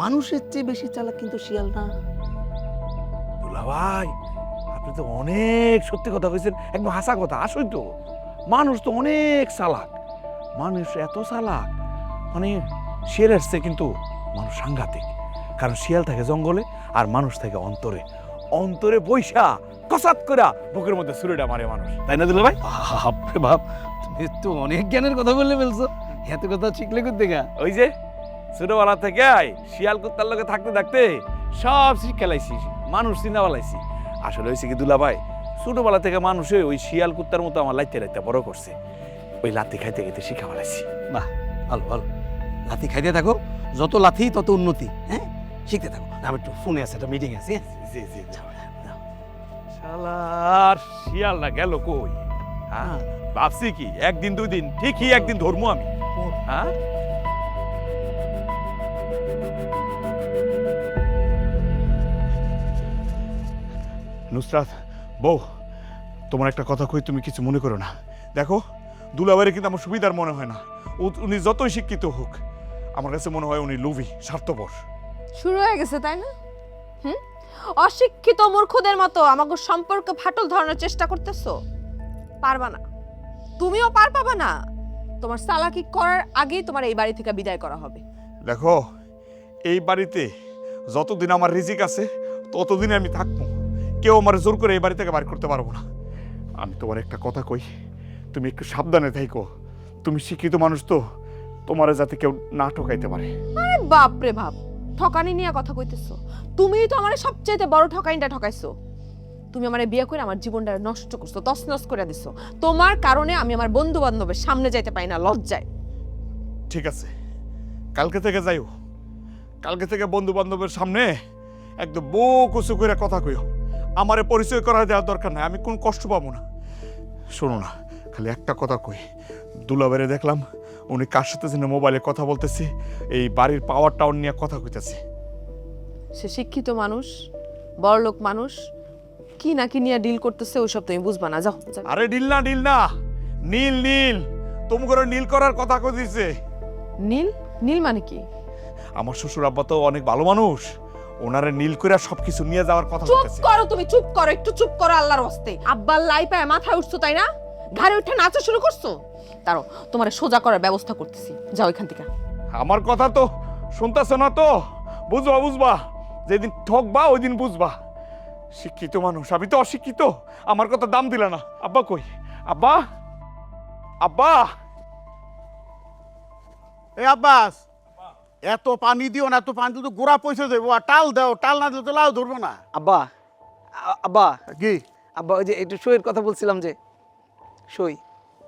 মানুষের চেয়ে বেশি চালাক কিন্তু শিয়াল না। দুলা ভাই, আপনি তো অনেক সত্যি কথা কইছেন, একদম হাসা কথা। আসই তো, মানুষ তো অনেক চালাক, মানুষ এত চালাক, মানে শিয়ালের চেয়ে কিন্তু মানুষ সাংঘাতিক। কারণ শিয়াল থাকে জঙ্গলে আর মানুষ থাকে অন্তরে, অন্তরে বৈশা কসাত করে বুকের মধ্যে ছুরিটা মারে মানুষ, তাই না দুলা ভাই? বাপরে বাপ, তুমি তো অনেক জ্ঞানের কথা বলে ফেলছো। এত কথা শিখলে কোথা থেকে? ওই যে ছোটবেলা থেকে শিয়াল কুত্তার লগে থাকতে থাকতে সব শিক্ষা লাইছি, মানুষ চিন্তা বালাইছি। আসলে হয়েছে কি দুলা ভাই, ছোটবেলা থেকে মানুষে ওই শিয়াল কুত্তার মতো আমার লাইতে লাইতে বড় করছে, ওই লাথি খাইতে খাইতে শিক্ষা বালাইছি। বাহ, ভালো ভালো। লাথি খাইতে থাকো, যত লাথি তত উন্নতি। হ্যাঁ, শিখতে থাকো। আমি একটু ফোনে আছে, একটা মিটিং আছে। জি জি, শালার শিয়াল না গেল কই? হ্যাঁ, ভাবছি কি একদিন দুই দিন ঠিকই একদিন ধরবো আমি। হ্যাঁ, নুসরাত বউ, তোমার একটা কথা কই, তুমি কিছু মনে করো না। দেখো, দুলাভাইয়ের কিন্তু আমার সুবিধার মনে হয় না। উনি যতই শিক্ষিত হোক, আমার কাছে মনে হয় উনি লোভী, স্বার্থপর। শুরু হয়ে গেছে তাই না? অশিক্ষিত মূর্খদের মতো আমাকে সম্পর্কে ফাটল ধরানোর চেষ্টা করতেছো। পারবা না, তুমিও পার পাবা না। তোমার চালাকি করার আগেই তোমার এই বাড়ি থেকে বিদায় করা হবে। দেখো, এই বাড়িতে যতদিন আমার রিজিক আছে ততদিন আমি থাকবো। কেউ আমার জোর করে এই বাড়ি থেকে বার করতে পারবো না। আমি তোমার একটা কথা কই, তুমি একটু সাবধানে থাইকো। তুমি শিক্ষিত মানুষ তো, তোমার যাতে কেউ না ঠকাইতে পারে। আরে বাপ রে বাপ, ঠকানি নিয়ে কথা কইতেছো? তুমিই তো আমার সবচেয়ে বড় ঠকানিটা ঠকাইছো। তুমি আমারে বিয়ে করে আমার জীবনটা নষ্ট করছো, তছনছ করে দিছো। তোমার কারণে আমি আমার বন্ধু বান্ধবের সামনে যাইতে পারি না লজ্জায়। ঠিক আছে, কালকে থেকে যাইও। কালকে থেকে বন্ধু বান্ধবের সামনে একদম বউ কুচু করে কথা কইও। আমারে পরিচয় করা দেওয়ার দরকার নাই, আমি কোন কষ্ট পাবো না। শোনো না, খালি একটা কথা কই, দুলাভাইরে দেখলাম উনি কার সাথে যেন মোবাইলে কথা বলতেছে, এই বাড়ির পাওয়ার টাউন নিয়ে কথা কইতেছে। সে শিক্ষিত মানুষ, বড়লোক মানুষ, কি না কি নিয়ে ডিল করতেছে ওইসব তুমি বুঝবা না। যাও যাও। আরে ডিল না, ডিল না, নীল নীল, তুমি করে নীল করার কথা কইছে। নীল? নীল মানে কি? আমার শ্বশুর আব্বা তো অনেক ভালো মানুষ, ওনারে নীল করে সবকিছু নিয়ে যাওয়ার কথা চুপ কইতেছে। করো তুমি, চুপ করো, একটু চুপ করো আল্লাহর ওয়াস্তে। আব্বার লাই পায় মাথায় উঠছো তাই না? ঘাড়ে উঠে নাচা শুরু করছো। তারও তোমার সোজা করার ব্যবস্থা করতেছি, যাও এখান থেকে। আমার কথা তো শুনতেছ না তো? বুঝবা বুঝবা, যেদিন ঠকবা ওই দিন বুঝবা। শিক্ষিত মানুষ, আমি তো অশিক্ষিত, আমার কথা দাম দিলে না। আব্বা কই? আব্বা আব্বা এই আব্বাস এত পানি দিও না, এত পানি দিলে তো গোড়া পয়সা দেবো, আর টাল দাও, টাল না দিলে তো লাউ ধরবো না। আব্বা আব্বা কি আব্বা ওই যে একটু সইয়ের কথা বলছিলাম যে সই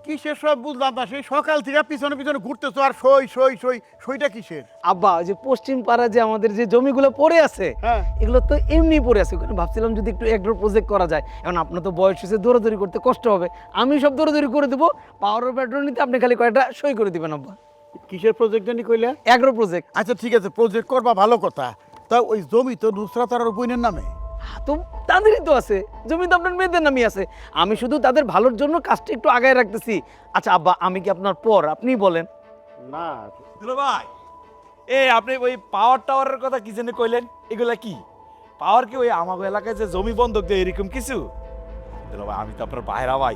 কিসের সব বুঝলাম না, সেই সকাল থেকে পিছনে পিছনে ঘুরতেছো আর সই সই সই, সইটা কিসের? আব্বা ওই যে পশ্চিম পাড়া যে আমাদের যে জমিগুলো পড়ে আছে হ্যাঁ। এগুলো তো এমনি পড়ে আছে, ওখানে ভাবছিলাম যদি একটু এগ্রো প্রজেক্ট করা যায়। এখন আপনার তো বয়স হয়েছে, দৌড়াদৌড়ি করতে কষ্ট হবে, আমি সব দৌড়াদৌড়ি করে দেবো, পাওয়ার অফ পেট্রোল নিতে আপনি খালি কয়েকটা সই করে দিবেন আব্বা। কিসের প্রজেক্ট জানি কইলে? Agro project. আচ্ছা ঠিক আছে, প্রজেক্ট করবা ভালো কথা, তা ওই জমি তো নুসরাত আর বইনের নামে। তো তাদেরই তো আছে, জমি তো আপনার মেয়েদের নামই আছে, আমি শুধু তাদের ভালোর জন্য কাজটা একটু আগায় রাখতেছি। আচ্ছা আব্বা আমি কি আপনার পর, আপনিই বলেন। না দুলো ভাই আপনি ওই পাওয়ার টাওয়ারের কথা কি জেনে কইলেন? এগুলা কি পাওয়ার কি ওই আমাগো এলাকায় যে জমি বন্ধক দেয় এরকম কিছু? দুলো ভাই আমি তো আপনার বাইরা ভাই,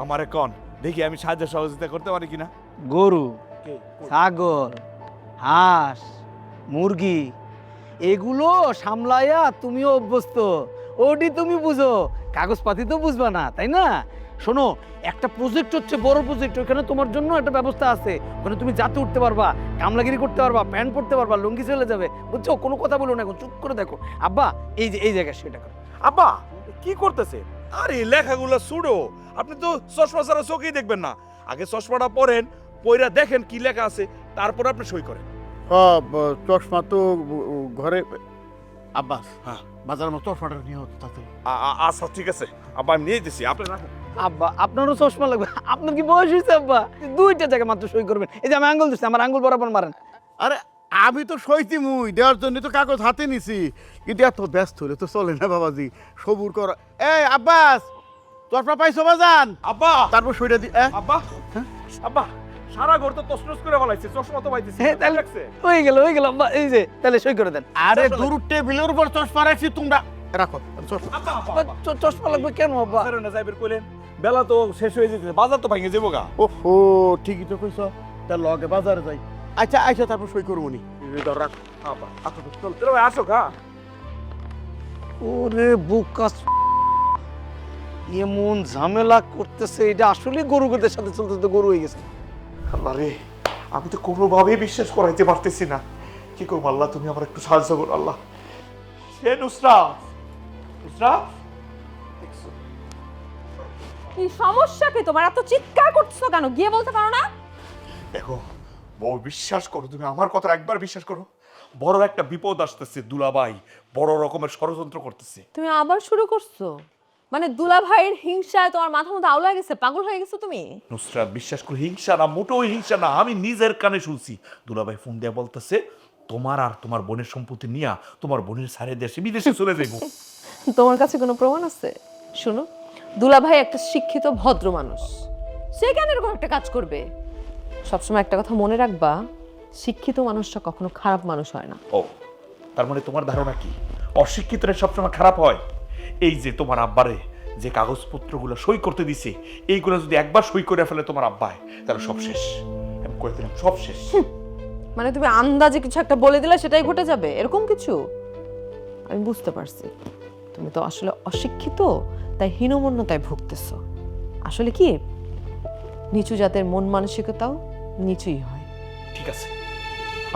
আমারে কোন দেখি আমি সাহায্য সহযোগিতা করতে পারি কিনা। গরু, ছাগল, হাঁস, মুরগি এগুলো সামলাইয়া তুমিও অভ্যস্ত, ওটি তুমি বুঝো, কাগজপাতি তো বুঝবা না, তাই না? শোনো, একটা প্রজেক্ট হচ্ছে বড় প্রজেক্ট, ওখানে তোমার জন্য একটা ব্যবস্থা আছে, ওখানে তুমি যাতে উঠতে পারবা, কামলাগিরি করতে পারবা, প্যান্ট পরতে পারবা, লুঙ্গি চলে যাবে, বুঝছো? কোনো কথা বলো না, এখন চুপ করে দেখো। আব্বা এই যে এই জায়গায় সেটা করো। আব্বা কি করতেছে? আরে লেখাগুলো ছুড়ো, আপনি তো চশমা ছাড়া চোখেই দেখবেন না, আগে চশমাটা পরেন, পয়রা দেখেন কি লেখা আছে, তারপর আপনি সই করেন। চশমা তো ঘরে। আব্বাস হ্যাঁ। বাজারের মতো চশমাটা নিয়ে হতো তাতে। আচ্ছা ঠিক আছে আব্বা, আমি নিয়ে দিছি, আপনি রাখেন। আব্বা আপনারও চশমা লাগবে, আপনার কি বয়স হয়েছে আব্বা? দুইটা জায়গায় মাত্র সই করবেন, এই যে আমি আঙ্গুল দিচ্ছি, আমার আঙ্গুল বরাবর মারেন। আরে আমি তো সইতি মুই দেওয়ার জন্য তো কাগজ হাতে নিছি, কিন্তু এত ব্যস্ত হলে তো চলে না বাবাজি, সবুর কর। এই আব্বাস চশমা পাইছো বাজান? আব্বা তারপর সইটা দি। আব্বা আব্বা সারা ঘর তো তছনছ করে ফেলাইছে, চশমা তো পাইতেছি হ্যাঁ, তাহলে লাগছে। হয়ে গেল আব্বা, এই যে তাহলে সই করে দেন। আরে দূর টেবিলের উপর চশমা রাখছি, তোমরা রাখো চশমা। আব্বা আব্বা, চশমা লাগবে কেন আব্বা? বাজারে না যাইবের কইলেন, বেলা তো শেষ হয়ে যেতেছে, বাজার তো ভাঙে যাবো গা। ওহো ঠিকই তো কইছো, তার লগে বাজারে যাই। আচ্ছা আচ্ছা তারপর সই করবো নি। রাখ আব্বা আচ্ছা চল চলো ভাই, আসো গা। ওরে বুকা, এমন ঝামেলা করতেছে, এটা আসলে গরুদের সাথে চলতে চলতে গরু হয়ে গেছে। আল্লাহ রে, আমি তো কোনোভাবেই বিশ্বাস করাইতে পারতেছি না। কি করবো আল্লাহ, তুমি আমার একটু সাহায্য করো আল্লাহ। সে নুসরাত, নুসরাত কি সমস্যা কি তোমার? এত চিৎকার করছো কেন? গিয়ে বলতে পারো না? দেখো বউ, বিশ্বাস করো, তুমি আমার কথা একবার বিশ্বাস করো, বড় একটা বিপদ আসতেছে, দুলাভাই বড় রকমের ষড়যন্ত্র করতেছে। তুমি আবার শুরু করছো? মানে দুলা ভাইয়ের হিংসায় তোমার মাথা মতো আউলা গেছে, পাগল হয়ে গেছো তুমি? নুসরাত বিশ্বাস করো, হিংসা না, মোটেও হিংসা না, আমি নিজের কানে শুনছি। দুলাভাই ফোন দিয়ে বলতেছে তোমার আর তোমার বোনের সম্পত্তি নিয়ে তোমার বোনের সারে দেশে বিদেশে চলে যাইব। তোমার কাছে কোনো প্রমাণ আছে? শুনো, দুলা ভাই একটা শিক্ষিত ভদ্র মানুষ, সে কেন এরকম একটা কাজ করবে? সবসময় একটা কথা মনে রাখবা, শিক্ষিত মানুষটা কখনো খারাপ মানুষ হয় না। ও, তার মানে তোমার ধারণা কি অশিক্ষিতরা সবসময় খারাপ হয়? এই যে তোমার আব্বারে যে কাগজপত্রগুলো সই করতে দিছে, এইগুলো যদি একবার সই করে ফেলে তোমার আব্বায়, তাহলে সব শেষ। আমি কয়ে দিলাম সব শেষ। মানে তুমি আন্দাজে কিছু একটা বলে দিলে সেটাই ঘটে যাবে, এরকম কিছু? আমি বুঝতে পারছি, তুমি তো আসলে অশিক্ষিত, তাই হীনমন্যতায় ভুগতেছো। আসলে কি, নিচু জাতের মন মানসিকতাও নিচুই হয়। ঠিক আছে,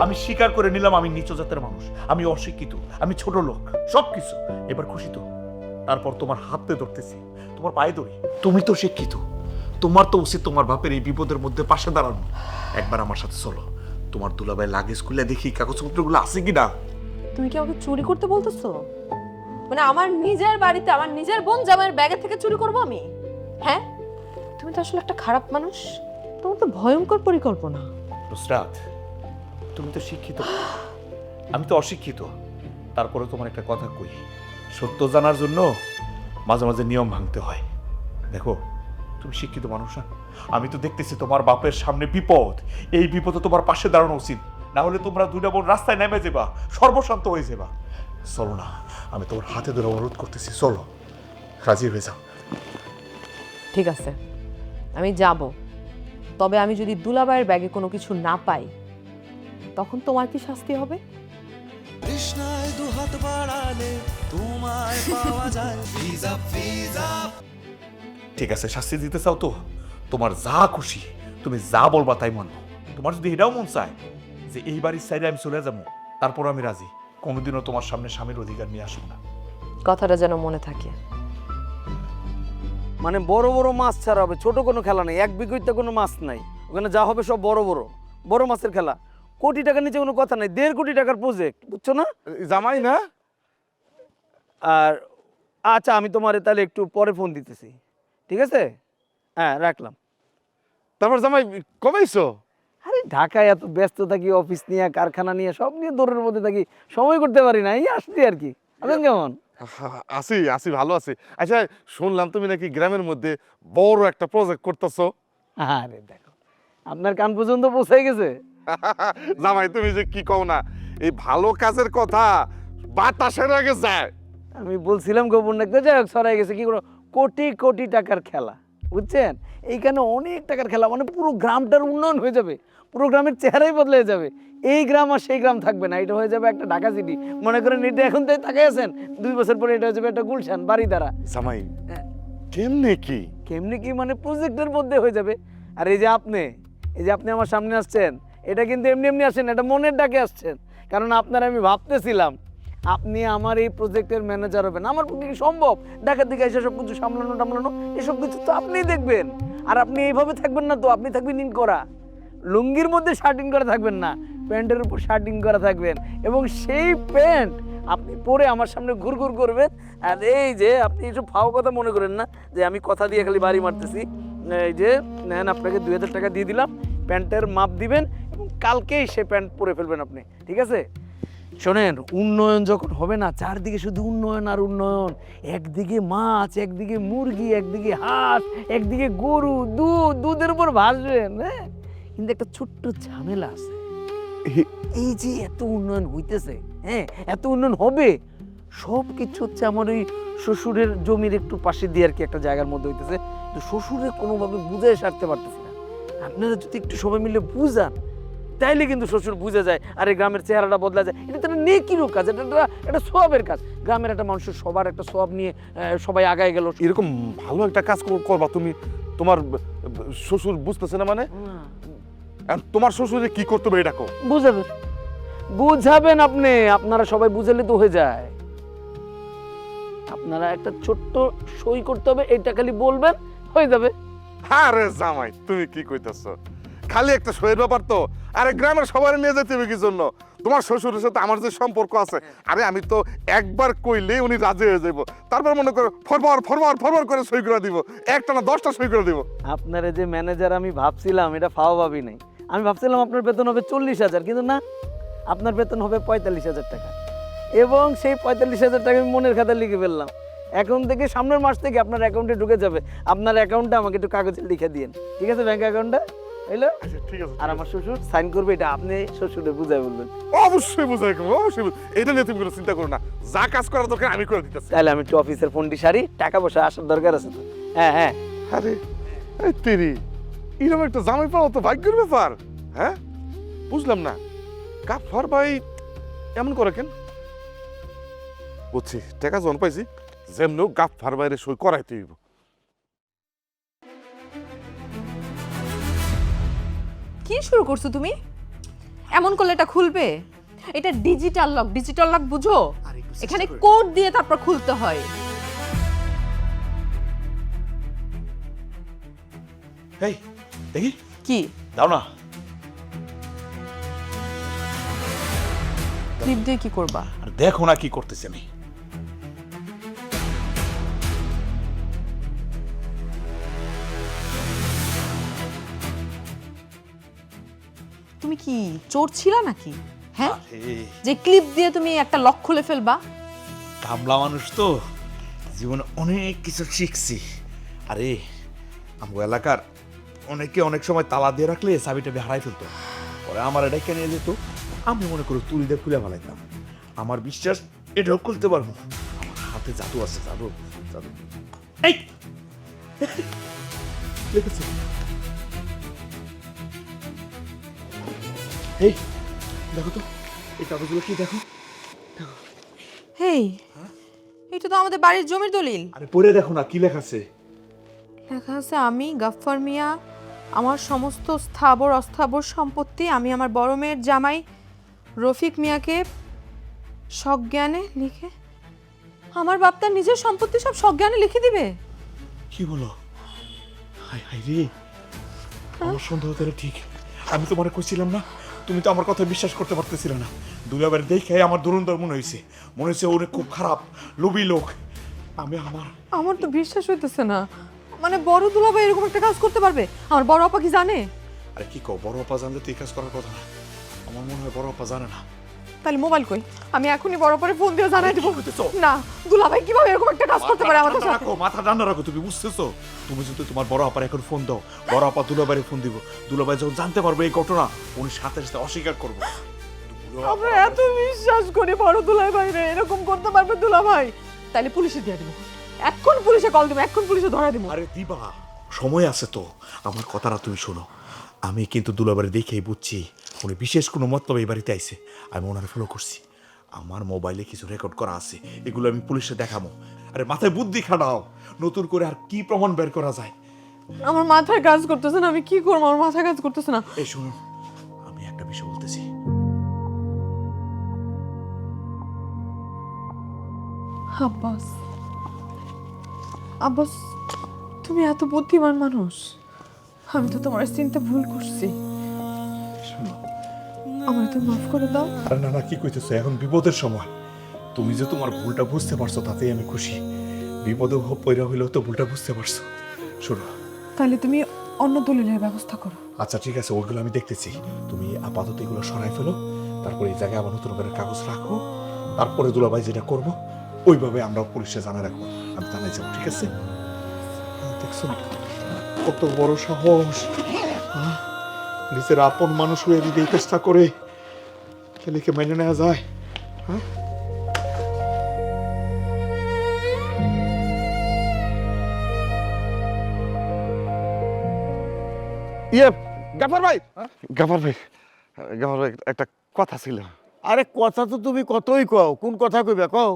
আমি স্বীকার করে নিলাম আমি নিচু জাতের মানুষ, আমি অশিক্ষিত, আমি ছোট লোক, সবকিছু। এবার খুশি তো? তারপর তোমার হাতে ধরতেছি, তোমার পায়ে ধরি। তুমি তো শিক্ষিত, তোমার তো উচিত তোমার বাপের এই বিপদের মধ্যে পাশে দাঁড়ানো। একবার আমার সাথে চলো, তোমার দুলাভাই লাগেজ খুলে দেখি কাগজপত্রগুলো আছে কিনা। তুমি কি আমাকে চুরি করতে বলতেছো? মানে আমার নিজের বাড়িতে আমার নিজের বোন জামাইয়ের ব্যাগে থেকে চুরি করবো আমি? হ্যাঁ, তুমি তো আসলে একটা খারাপ মানুষ, তোমার তো ভয়ঙ্কর পরিকল্পনা। নুসরাত, তুমি তো শিক্ষিত, আমি তো অশিক্ষিত, তারপরে তোমার একটা কথা কই, সত্য জানার জন্য মাঝে মাঝে নিয়ম ভাঙতে হয়। দেখো, তুমি শিক্ষিত মানুষ না, আমি তো দেখতেছি তোমার বাপের সামনে বিপদ, এই বিপদে তোমার পাশে দাঁড়ানো উচিত, না হলে তোমরা দুইটা বোন রাস্তায় নেমে যাবা, সর্বশান্ত হয়ে যাবা। চলো না, আমি তোমার হাতে ধরে অনুরোধ করতেছি, চলো, রাজি হয়ে যাও। ঠিক আছে, আমি যাব, তবে আমি যদি দুলাভাইয়ের ব্যাগে কোনো কিছু না পাই, তখন তোমার কি শাস্তি হবে? তৃষ্ণায় দুহাত বাড়ালে তোমায় পাওয়া যায় ভিজা ভিজা। ঠিক আছে, শাস্তি দিতে চাও তো? তোমার যা খুশি, তুমি যা বলবা তাই মানবো। তোমার যদি এটাও মন চায় যে এই বাড়ির সাইডে আমি চলে যাবো, তারপর আমি রাজি। কোনোদিনও তোমার সামনে স্বামীর অধিকার নিয়ে আসবো না। কথাটা যেন মনে থাকে। মানে বড় বড় মাছ ছাড়া হবে, ছোট কোনো খেলা নেই। 1 বিঘিতে কোনো মাছ নাই, ওখানে যা হবে সব বড় বড় বড় মাছের খেলা। কোটি টাকার নিচে কোনো কথা নাই, 1.5 কোটি টাকার প্রজেক্ট, বুঝছো না? জামাই না? আর আচ্ছা, আমি তোমারে তাহলে একটু পরে ফোন দিতেছি, ঠিক আছে? হ্যাঁ, রাখলাম। তারপর জামাই কমাইছো? আরে ঢাকায় এত ব্যস্ত থাকি, অফিস নিয়ে, কারখানা নিয়ে, সব নিয়ে দৌড়ের মধ্যে থাকি, সময় করতে পারি না। এই আসছি আর কি। আছেন কেমন? আছি আছি, ভালো আছি। আচ্ছা, শুনলাম তুমি নাকি গ্রামের মধ্যে বড় একটা প্রজেক্ট করতেছো। আরে দেখো, আপনার কান পর্যন্ত পৌঁছে গেছে। জামাই তুমি যে কি কও না, এই ভালো কাজের কথা বাতাসের আগে যায়। আমি বলছিলাম গোপন রাখতে, যাই হোক, সরাই গেছে। কি করো, কোটি কোটি টাকার খেলা, বুঝছেন? এইখানে অনেক টাকার খেলা, মানে পুরো গ্রামটার উন্নয়ন হয়ে যাবে, পুরো গ্রামের চেহারাই বদলে যাবে। এই গ্রাম আর সেই গ্রাম থাকবে না, এটা হয়ে যাবে একটা ঢাকা সিটি। মনে করেন এটা এখন তাই তাকাই আছেন, 2 বছর পরে এটা হয়ে যাবে একটা গুলশান বাড়ি দ্বারা। জামাই কেমনে কি? কেমনি কি মানে প্রজেক্টের মধ্যে হয়ে যাবে। আর এই যে আপনি আমার সামনে আসছেন, এটা কিন্তু এমনি এমনি আসেন, এটা মনের ডাকে আসছেন। কারণ আপনার আমি ভাবতেছিলাম আপনি আমার এই প্রজেক্টের ম্যানেজার হবেন। আমার পক্ষে কি সম্ভব ঢাকার দিকে এসে সব কিছু সামলানো এসব কিছু তো আপনিই দেখবেন। আর আপনি এইভাবে থাকবেন না তো, আপনি থাকবেন ইন করা, লুঙ্গির মধ্যে শার্টিং করা থাকবেন না, প্যান্টের উপর শার্টিং করা থাকবেন। এবং সেই প্যান্ট আপনি পরে আমার সামনে ঘুরঘুর করবেন। আর এই যে আপনি এইসব ফাও কথা মনে করেন না যে আমি কথা দিয়ে খালি বাড়ি মারতেছি। এই যে নেন, আপনাকে 2000 টাকা দিয়ে দিলাম, প্যান্টের মাপ দিবেন এবং কালকেই সে প্যান্ট পরে ফেলবেন আপনি, ঠিক আছে? শোনেন, উন্নয়ন যখন হবে না, চারদিকে শুধু উন্নয়ন আর উন্নয়ন। একদিকে মাছ, একদিকে মুরগি, একদিকে হাঁস, একদিকে গরু, দুধের উপর ভাসবেন। হ্যাঁ, কিন্তু একটা ছোট্ট ঝামেলা আছে। এই যে এত উন্নয়ন হইতেছে, হ্যাঁ, এত উন্নয়ন হবে, সব কিছু হচ্ছে আমার ওই শ্বশুরের জমির একটু পাশে দিয়ে আর কি একটা জায়গার মধ্যে হইতেছে। তো শ্বশুরে কোনোভাবে বুঝাই সারতে পারতেছি না। আপনারা যদি একটু সবাই মিলে বুঝান, তাইলে কিন্তু শ্বশুর বুঝে যায় আর এই গ্রামের চেহারাটা বদলা যায়। এটা তো নেকিরও কাজ, এটা সোয়াবের কাজ। গ্রামের একটা মানুষের সবার একটা সোয়াব নিয়ে সবাই আগায় গেল। এরকম ভালো একটা কাজ করবা তুমি, তোমার শ্বশুর বুঝতেছে না মানে? আর তোমার শ্বশুরে কি করতে হবে এটা কও। বুঝাবেন আপনি, আপনারা সবাই বুঝালে তো হয়ে যায়। আপনারা একটা ছোট্ট সই করতে হবে, এটা খালি বলবেন, হয়ে যাবে। আরে জামাই তুমি কি কইতাছো? খালি একটা সইয়ের ব্যাপার তো। আরে গ্রামের সবাই নিয়ে যেতে হবে কি জন্য? তোমার শ্বশুরের সাথে আমার যে সম্পর্ক আছে, আরে আমি তো একবার কইলে উনি রাজি হয়ে যাইব। তারপর মনে করো ফরবার করে সই করে দিব, একটা না 10টা সই করে দিব। আপনারা যে ম্যানেজার আমি ভাবছিলাম, এটা ফাও ভাবি নাই। আমি ভাবছিলাম আপনার বেতন হবে 40,000, কিন্তু না, আপনার বেতন হবে 45,000 টাকা। এবং সেই 45,000 টাকা আমি মনের খাতায় লিখে ফেললাম। এখন থেকে সামনের মাস থেকে আপনার অ্যাকাউন্টে ঢুকে যাবে। আপনার অ্যাকাউন্টটা আমাকে একটু কাগজে লিখে দিন, ঠিক আছে? ব্যাংক অ্যাকাউন্টটা হইলো। আচ্ছা ঠিক আছে। আর আমার শ্বশুর সাইন করবে, এটা আপনি শ্বশুরে বুঝাই বলবেন। অবশ্যই বুঝাই করবো, অবশ্যই এটা নিয়ে তুমি কোনো চিন্তা করো না। যা কাজ করার দরকার আমি করে দিতেছি। তাহলে আমি একটু অফিসের ফোনটি সারি, টাকা পয়সা আসার দরকার আছে তো। হ্যাঁ। আরে এই তেরি, এরকম একটা জামাই পাওয়া তো ভাগ্যের ব্যাপার। হ্যাঁ, বুঝলাম না কাফার ভাই এমন করে কেন? বুঝছি, টাকা জন পাইছি, যেমন গাফার বাইরে সই করাইতে হইব। কি শুরু করছো তুমি? এমন করলে এটা খুলবে? এটা ডিজিটাল লক বুঝো? এখানে কোড দিয়ে তারপর খুলতে হয়। এই দেখি, কি দাও না। ক্লিপ দিয়ে কি করবা? আর দেখো না কি করতেছি আমি। তুমি কি চোর ছিলা নাকি? হ্যাঁ, যে ক্লিপ দিয়ে তুমি একটা লক খুলে ফেলবা? কামলা মানুষ তো, জীবনে অনেক কিছু শিখছি। আরে আমার এলাকার অনেকে অনেক সময় তালা দিয়ে রাখলে চাবিটা হারাই ফেলতো, পরে আমার এটা কেন যেত, আমি মনে করি তুলি দিয়ে খুলে ফেলাইতাম। আমার বিশ্বাস এটাও খুলতে পারবো। আমার হাতে জাদু আছে, জাদু। এই দেখেছো? এই দেখো তো, এই কাগজগুলো কি দেখো। হেই, এটা তো আমাদের বাড়ির জমির দলিল। আরে পড়ে দেখো না কি লেখা আছে। লেখা আছে আমি গাফফার মিয়া আমার সমস্ত স্থাবর অস্থাবর সম্পত্তি আমি আমার বড় মেয়ের জামাই রফিক মিয়াকে সজ্ঞানে লিখে আমার বাপ তার নিজের সম্পত্তি সব সজ্ঞানে লিখে দিবে। কি বলো? হাই হাই রে, আমার সন্দেহ তাহলে ঠিক। আমি তোমারে কইছিলাম না, তুমি তো আমার কথা বিশ্বাস করতে পারতেছিলে না। দুলাবাড়ি দেখে আমার দুরন্তর মনে হয়েছে ওরে খুব খারাপ লোভী লোক। আমার তো বিশ্বাস হইতেছে না, মানে বড় দুলাভাই এরকম একটা কাজ করতে পারবে? আমার বড় আপা কি জানে? আরে কি কও, বড় আপা জানলে তো এই কাজ করার কথা না। আমার মনে হয় বড় আপা জানে না। তাহলে মোবাইল কই? আমি এখনই বড় পরে ফোন দিয়ে জানাই দেব। না, দুলাভাই কিভাবে এরকম একটা কাজ করতে পারে আমাদের সাথে? মাথা ঠান্ডা রাখো, তুমি বুঝতেছো? তুমি যদি তোমার বড় আপার এখন ফোন দাও, বড় আপা দুলাবাড়ি ফোন দিব। দুলাবাই যখন জানতে পারবে এই ঘটনা, উনি সাথে সাথে অস্বীকার করবে। আমরা এত বিশ্বাস করি বড় দুলাভাই রে এরকম করতে পারবে দুলাভাই? তাহলে পুলিশে দিয়ে দেব, এখন পুলিশে কল দেব, এখন পুলিশে ধরা দেব। আরে দিবা, সময় আছে তো। আমার কথাটা তুমি শোনো। আমি কিন্তু দুলাবাড়ি দেখেই বুঝছি উনি বিশেষ কোনো মতলব এই বাড়িতে আইছে। আমি ওনার ফলো করছি, আমার মোবাইলে কিছু রেকর্ড করা আছে, এগুলো আমি পুলিশে দেখাবো। আরে মাথায় বুদ্ধি খাটাও, নতুন করে আর কি প্রমাণ বের করা যায়। আমার মাথায় কাজ করতেছে না, আমি কি করবো? আমার মাথায় কাজ করতেছে না। এই শুনুন, আমি একটা বিষয় বলতেছি। আব্বাস, আব্বাস তুমি এত বুদ্ধিমান মানুষ, আমি তো তোমার চিন্তা ভুল করছি, আমার তো মাফ করে দাও। আরে না না, কি কইতেছো? এখন বিপদের সময়। তুমি যে তোমার ভুলটা বুঝতে পারছো তাতেই আমি খুশি। বিপদে পয়রা হইলেও তো ভুলটা বুঝতে পারছো। শোনো, তাহলে তুমি অন্য দলিলের ব্যবস্থা করো। আচ্ছা ঠিক আছে, ওইগুলো আমি দেখতেছি। তুমি আপাতত এগুলো সরাই ফেলো, তারপরে এই জায়গায় আবার নতুন করে কাগজ রাখো। তারপরে দুলাভাই যেটা করবো ওইভাবে আমরা পুলিশে জানা রাখবো। আমি জানাই যাবো, ঠিক আছে? দেখছো কত বড় সাহস, নিজের আপন মানুষ হয়ে যদি এই চেষ্টা করে, ছেলেকে মেনে নেওয়া যায়? হ্যাঁ, গাফার ভাই, গাফার ভাই, গাফার ভাই, একটা কথা ছিল। আরে কথা তো তুমি কতই কও, কোন কথা কইবা কও?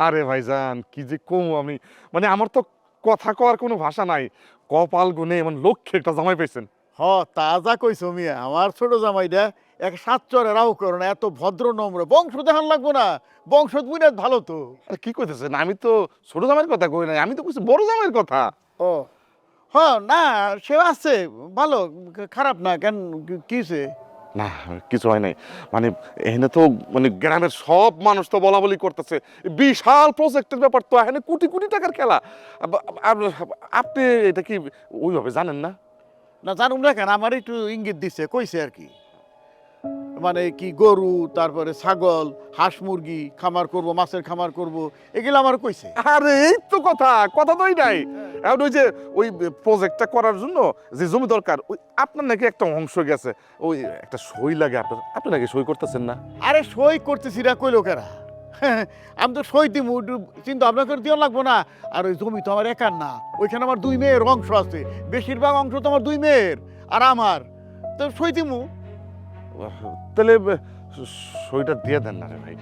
আরে ভাইজান, কি যে কম আমি, মানে আমার তো কথা কওয়ার কোনো ভাষা নাই। কপাল গুনে এমন লক্ষ্যে একটা জামাই পেয়েছেন। হ, তাজা কইছো মিয়া, আমার ছোট জামাইটা এক সাতচরে রাও করো না, এত ভদ্র নম্র, বংশ দেখান লাগবো না, বংশ বুঝে ভালো তো। আরে কি কইতেছেন? আমি তো ছোট জামাইয়ের কথা কই নাই, আমি তো কইছি বড় জামাইয়ের কথা। ও হ, না সে আছে ভালো, খারাপ না। কেন কিছে? না কিছু হয় নাই, মানে এখানে তো মানে গ্রামের সব মানুষ তো বলা বলি করতেছে, বিশাল প্রজেক্টের ব্যাপার তো, এখানে কোটি কোটি টাকার খেলা। আপনি এটা কি ওইভাবে জানেন না? না জানুম না কেন, আমার একটু ইঙ্গিত দিছে, কইছে আর কি। মানে কি গরু, তারপরে ছাগল, হাঁস মুরগি খামার করব, মাছের খামার করব, এগুলো আমার কইছে। আরে এই তো কথা, কথা তো নাই। এখন ওই যে ওই প্রজেক্টটা করার জন্য যে জমি দরকার, ওই আপনার নাকি একটা অংশ গেছে, ওই একটা সই লাগে আপনার, আপনি নাকি সই করতেছেন না? আরে সই করতেছি না কইলো কেরা? আমি তো সই দিমু, চিন্তা ভাবনা করে দিও লাগবো না। আর ওই জমি তো আমার একার না, ওইখানে আমার 2 মেয়ের অংশ আছে, বেশিরভাগ অংশ তো আমার 2 মেয়ের আর আমার, তো সই দিমু। তাহলে সইটা দিয়ে দেন না রে ভাই,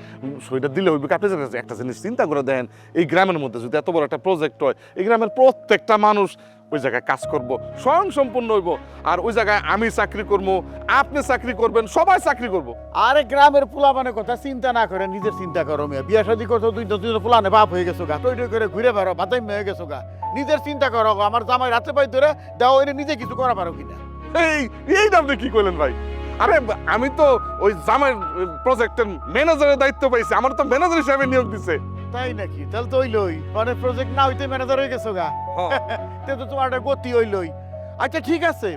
সইটা দিলে ওই আপনি একটা জিনিস চিন্তা করে দেন, এই গ্রামের মধ্যে যদি এত বড় একটা প্রজেক্ট হয়, এই গ্রামের প্রত্যেকটা মানুষ ওই জায়গায় কাজ করব, স্বয়ং সম্পূর্ণ হইব। আর ওই জায়গায় আমি চাকরি করবো, আপনি চাকরি করবেন, সবাই চাকরি করব। আরে গ্রামের পোলাপানের কথা চিন্তা না করে নিজের চিন্তা করো মেয়ে, বিয়া শাদী করছো, দুই পোলানে বাপ হয়ে গেছো গা, টই টই করে ঘুরে বেড়ো, বাতাই হয়ে গেছো গা, নিজের চিন্তা করো। আমার জামাই রাতে পাই ধরে দাও, এনে নিজে কিছু করা পারো কিনা? এইটা আপনি কি করলেন ভাই? আরে আমি তো ওই জামাই প্রজেক্টের ম্যানেজারের দায়িত্ব পাইছি, আমার তো ম্যানেজার হিসেবে নিয়োগ দিছে। তাই নাকি? তাহলে তো হইলই, মানে প্রজেক্ট না হইতে ম্যানেজার হয়ে গেছো গা, তো তোমার একটা গতি হইলই। আচ্ছা ঠিক আছে,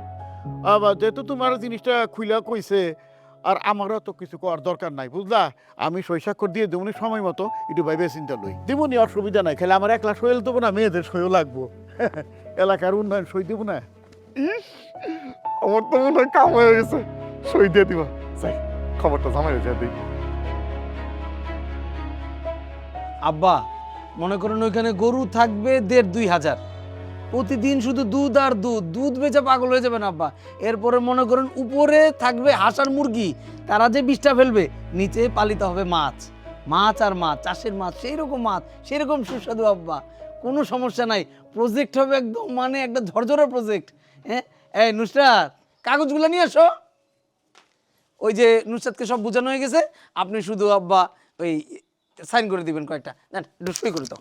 আবার যেহেতু তোমার জিনিসটা খুইলা কইছে, আর আমারও তো কিছু করার দরকার নাই, বুঝলা? আমি সই স্বাক্ষর দিয়ে দেবনি সময় মতো, একটু ভাইবে চিন্তা লই দেবনি, অসুবিধা নাই। খেলে আমার একলা সইল দেবো না, মেয়েদের সইও লাগবো, এলাকার উন্নয়ন সই দেবো না। আমার তো মনে হয় কাম হয়ে গেছে, সই দিয়ে দিবা। যাই, খবরটা জামাই হয়ে যায় দিই। আব্বা মনে করেন ওইখানে গরু থাকবে 1,500-2,000, প্রতিদিন শুধু দুধ আর দুধ, দুধ বেচে পাগল হয়ে যাবেন আব্বা। এরপরে মনে করেন উপরে থাকবে হাঁস আর মুরগি, তারা যে বিষটা ফেলবে, নিচে পালিত হবে মাছ, মাছ আর মাছ, চাষের মাছ, সেই রকম মাছ, সেই রকম সুস্বাদু আব্বা, কোনো সমস্যা নাই। প্রজেক্ট হবে একদম, মানে একটা ঝরঝরে প্রজেক্ট। হ্যাঁ, এই নুসরাত, কাগজগুলো নিয়ে আসো। ওই যে নুসরাতকে সব বোঝানো হয়ে গেছে, আপনি শুধু আব্বা ওই সাইন করে দিবেন কয়েকটা, না একটু সই করে দাও।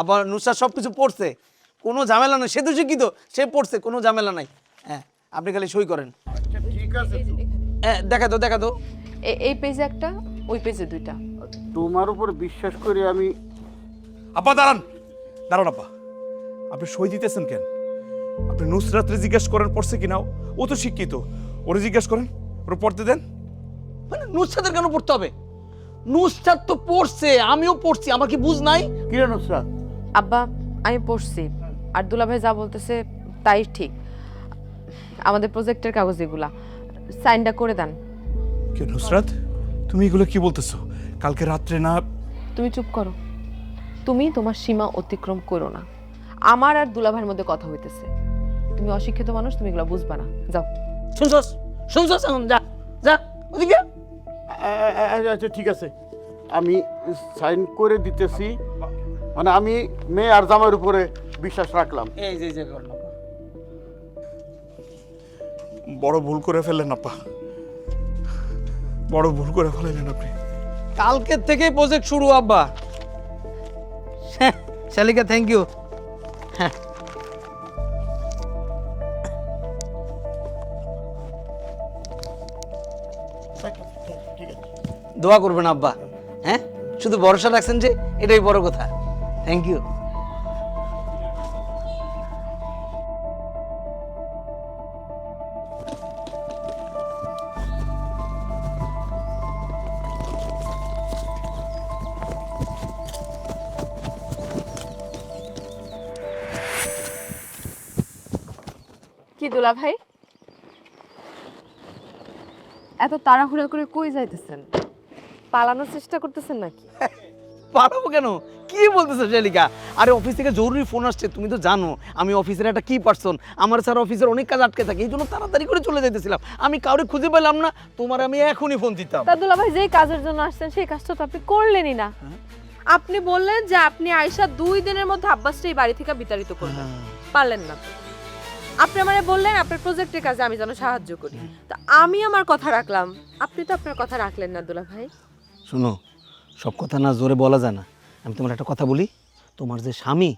আবার নুসরাত সব কিছু পড়ছে, কোনো ঝামেলা নেই, সে তো শিক্ষিত, সে পড়ছে, কোনো ঝামেলা নাই। হ্যাঁ, আপনি খালি সই করেন। ঠিক আছে, হ্যাঁ, দেখা দাও। এই পেজে একটা, ওই পেজে দুইটা। তোমার উপর বিশ্বাস করে আমি আব্বা দাঁড়ান আব্বা, আপনি সই দিতেছেন কেন? আপনি নুসরাতরে জিজ্ঞেস করেন পড়ছে কিনা, ও তো শিক্ষিত, ওরে জিজ্ঞেস করেন, ওরে পড়তে দেন। মানে নুসরাতের কেন পড়তে হবে? নুসরাত তো পড়ছে, আমিও পড়ছি, আমার কি বুঝ নাই? কিরে নুসরাত, আব্বা আমি পড়ছি, আর দুলাভাই যা বলতেছে তাই ঠিক। আমাদের প্রজেক্টের কাগজ এগুলা, সাইনটা করে দেন। কে নুসরাত, তুমি এগুলো কি বলতেছো? কালকে রাত্রে না? তুমি চুপ করো, তুমি তোমার সীমা অতিক্রম করো না। আমার আর দুলাভাইয়ের মধ্যে কথা হইতেছে, তুমি অশিক্ষিত মানুষ, তুমি এগুলো বুঝবা না। যাও। শুনছস এখন যা ওদিকে। আচ্ছা ঠিক আছে, আমি সাইন করে দিতেছি। মানে আমি মেয়ে আর জামাইয়ের উপরে বিশ্বাস রাখলাম। এই যে করলাম। বড় ভুল করে ফেললেন আপা, বড় ভুল করে ফেললেন আপনি। কালকের থেকেই প্রজেক্ট শুরু আব্বা। শালিকা থ্যাংক ইউ। হ্যাঁ, ঠিক আছে, দোয়া করবেন আব্বা। হ্যাঁ, শুধু ভরসা রাখছেন যে, এটাই বড় কথা। Thank you. কি দুলাভাই, এত তাড়াহুড়া করে কই যাইতেছেন? পালানোর চেষ্টা করতেছেন নাকি? পারবো কেন? কি বলতেছো শালিকা? আরে অফিস থেকে জরুরি ফোন আসছে, তুমি তো জানো আমি অফিসের একটা কি পারসন, আমার স্যার অফিসের অনেক কাজ আটকে থাকে, এই জন্য তাড়াতাড়ি করে চলে যাইতেছিলাম। আমি কাউরে খুঁজে পেলাম না, তোমার আমি এখনই ফোন দিতাম। তা দুলাভাই যেই কাজের জন্য আসছেন সেই কাজটা তো আপনি করলেনই না। আপনি বললেন যে আপনি আয়শা 2 দিনের মধ্যে আব্বাসকে এই বাড়ি থেকে বিতাড়িত করবেন, পারলেন না তো। আপনি আমারে বললেন আপনার প্রজেক্টের কাজে আমি যেন সাহায্য করি, তা আমি আমার কথা রাখলাম, আপনি তো আপনার কথা রাখলেন না দুলাভাই। শোনো, সব কথা না জোরে বলা যায় না। আমি তোমার একটা কথা বলি, তোমার যে স্বামী,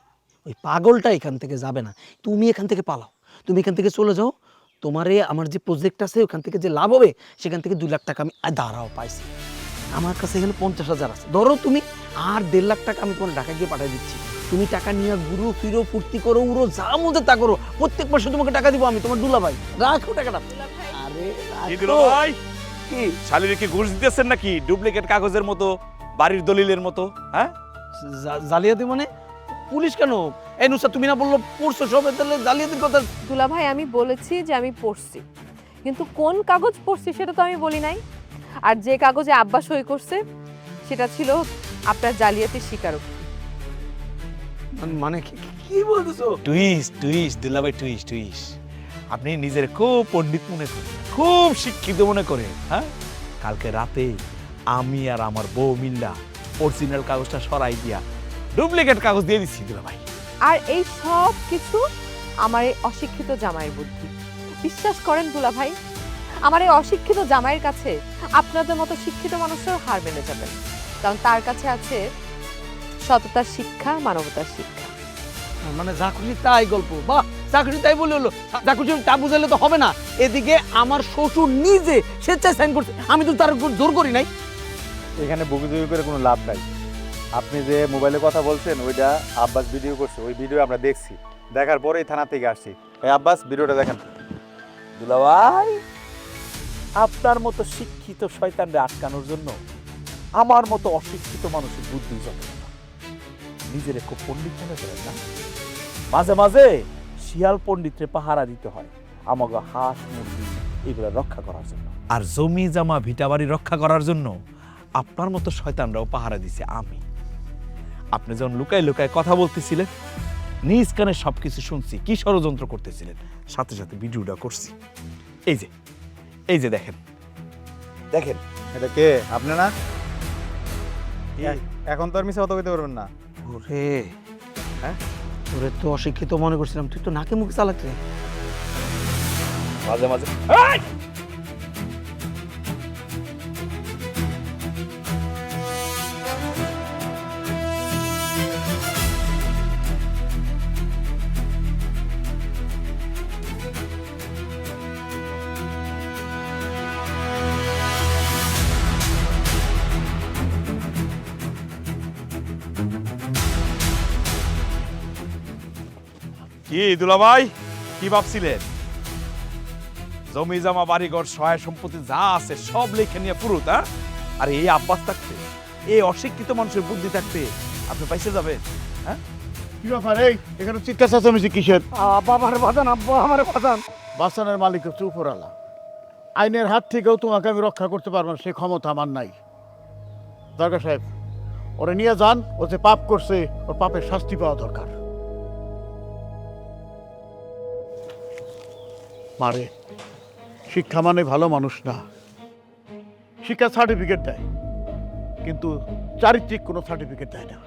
ওই পাগলটা এখান থেকে যাবে না। তুমি এখান থেকে পালাও, তুমি এখান থেকে চলে যাও। তোমারে আমার যে প্রজেক্ট আছে ওখান থেকে যে লাভ হবে, সেখান থেকে 2 লাখ টাকা আমি দাঁড়াও পাইছি। আমার কাছে এখানে 50,000 আছে, ধরো তুমি, আর 1.5 লাখ টাকা আমি তোমার ঢাকা গিয়ে পাঠিয়ে দিচ্ছি। তুমি টাকা নিয়ে ঘুরো ফিরো, ফুর্তি করো, উড়ো, যা মধ্যে তা করো। প্রত্যেক মাসে তোমাকে টাকা দিব আমি, তোমার দুলাভাই। রাখো টাকাটা। আরে রাখো। ভাই কি শালিরে কি ঘুষ দিতেছেন নাকি ডুপ্লিকেট কাগজের মতো, বাড়ির দলিলের মতো? হ্যাঁ, জালিয়াতি মানে? পুলিশ কেন? এই নুসরাত, তুমি না বললো পড়ছো সব, তাহলে জালিয়াতির কথা? দুলাভাই আমি বলেছি যে আমি পড়ছি, কিন্তু কোন কাগজ পড়ছি সেটা তো আমি বলি নাই। আর যে কাগজে আব্বা সই করছে সেটা ছিল আপনার জালিয়াতির স্বীকারোক্তি। মানে কি বলতেছো? টুইস্ট দুলাভাই, টুইস্ট। আপনি নিজের খুব পণ্ডিত মনে করেন, খুব শিক্ষিত মনে করেন। হ্যাঁ, কালকে রাতে আমি আর আমার বউ মিল্লা অরিজিনাল কাগজটা সরাই দিয়া ডুপ্লিকেট কাগজ দিয়ে দিচ্ছি দুলাভাই। আর এই সব কিছু আমার এই অশিক্ষিত জামাইয়ের বুদ্ধি। বিশ্বাস করেন দুলাভাই, আমার এই অশিক্ষিত জামাইয়ের কাছে আপনাদের মতো শিক্ষিত মানুষরাও হার মেনে যাবেন, কারণ তার কাছে আছে সততার শিক্ষা, মানবতার শিক্ষা। মানে যা খুশি তাই গল্প, বাহ, যা খুশি তাই বলে হলো। যা খুশি তা বুঝাইলে তো হবে না। এদিকে আমার শ্বশুর নিজে স্বেচ্ছায় সাইন করছে, আমি তো তার উপর জোর করি নাই। এখানে বকুজবি করে কোনো লাভ নাই। আপনি যে মোবাইলে কথা বলছেন ওইটা আব্বাস ভিডিও করছে, ওই ভিডিও আমরা দেখছি, দেখার পরেই থানা থেকে আসছি। এই আব্বাস, ভিডিওটা দেখেন। দুলাভাই, আপনার মতো শিক্ষিত শয়তানরে আটকানোর জন্য আমার মতো অশিক্ষিত মানুষের বুদ্ধি যথেষ্ট। নিজের খুব পণ্ডিত মনে করেন না? মাঝে মাঝে শিয়াল পণ্ডিতরে পাহারা দিতে হয় আমাকে হাঁস মুরগি এগুলো রক্ষা করার জন্য, আর জমি জামা ভিটাবাড়ি রক্ষা করার জন্য আপনার মতো শয়তানরাও পাহারা দিছে আমি। আপনি যখন লুকায় লুকায় কথা বলতেছিলেন, নিজ কানে সবকিছু শুনছি, কি ষড়যন্ত্র করতেছিলেন, সাথে সাথে ভিডিওটা করছি। এই যে দেখেন। এটা কে? আপনি না? এখন তো আর মিশে কথা কইতে পারবেন না। ওরে তোরে তো অশিক্ষিত মনে করছিলাম, তুই তো নাকে মুখে চালাচ্ছিস। মাঝে মাঝে কি দুলাভাই, কি ভাবছিলেন জমি জমা বাড়িঘর সহায় সম্পত্তি যা আছে সব লেখে নিয়ে পুরো তা? আর এই আব্বাস থাকতে, এই অশিক্ষিত মানুষের বুদ্ধি থাকতে আপনি পাইছে যাবেন? হ্যাঁ, কি ব্যাপার? এই এখানে চিৎকার চেঁচামেচি কিসের? বাবার বাদান, আব্বা আমার বাদান। বাসানের মালিক হচ্ছে উপরালা। আইনের হাত থেকেও তোমাকে আমি রক্ষা করতে পারবো না, সে ক্ষমতা আমার নাই। দরকার সাহেব, ওরে নিয়ে যান। ও যে পাপ করছে, ওর পাপের শাস্তি পাওয়া দরকার। মারে, শিক্ষা মানে ভালো মানুষ না। শিক্ষা সার্টিফিকেট দেয়, কিন্তু চারিত্রিক কোনো সার্টিফিকেট দেয় না।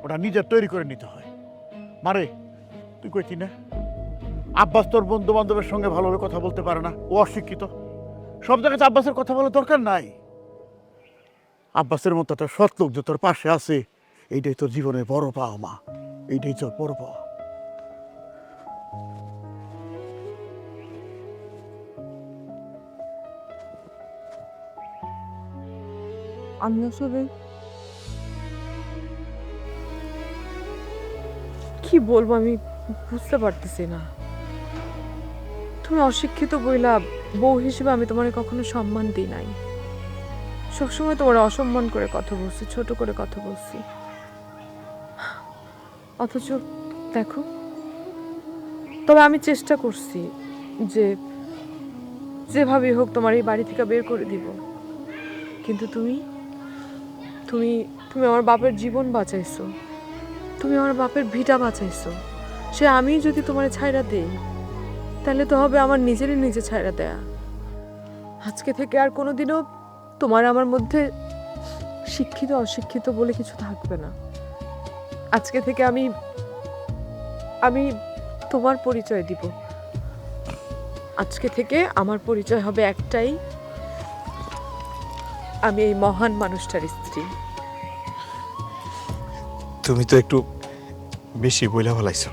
ওটা নিজের তৈরি করে নিতে হয়। মারে, তুই কইছি না আব্বাস তোর বন্ধু বান্ধবের সঙ্গে ভালোভাবে কথা বলতে পারে না, ও অশিক্ষিত। সব জায়গাতে আব্বাসের কথা বলার দরকার নাই। আব্বাসের মতো একটা সৎ লোক যে তোর পাশে আছে, এইটাই তোর জীবনের বড় পাওয়া মা, এইটাই তোর বড় পাওয়া। আমি আসলে কি বলবো, আমি বুঝতে পারতেছি না। তুমি অশিক্ষিত বইলা বউ হিসেবে আমি তোমার কখনো সম্মান দিই নাই। সবসময় তোমার অসম্মান করে কথা বলছি, ছোট করে কথা বলছি। অথচ দেখো, তবে আমি চেষ্টা করছি যে যেভাবেই হোক তোমার এই বাড়ি থেকে বের করে দিব। কিন্তু তুমি তুমি তুমি আমার বাপের জীবন বাঁচাইছো, তুমি আমার বাপের ভিটা বাঁচাইছো। সে আমি যদি তোমার ছাইরা দেই, তাহলে তো হবে আমার নিজেরই নিজে ছাইরা দেয়া। আজকে থেকে আর কোনোদিনও তোমার আমার মধ্যে শিক্ষিত অশিক্ষিত বলে কিছু থাকবে না। আজকে থেকে আমি আমি তোমার পরিচয় দিব। আজকে থেকে আমার পরিচয় হবে একটাই, আমি এই মহান মানুষটার স্ত্রী। তুমি তো একটু বেশি বইলা ফেলাইছো।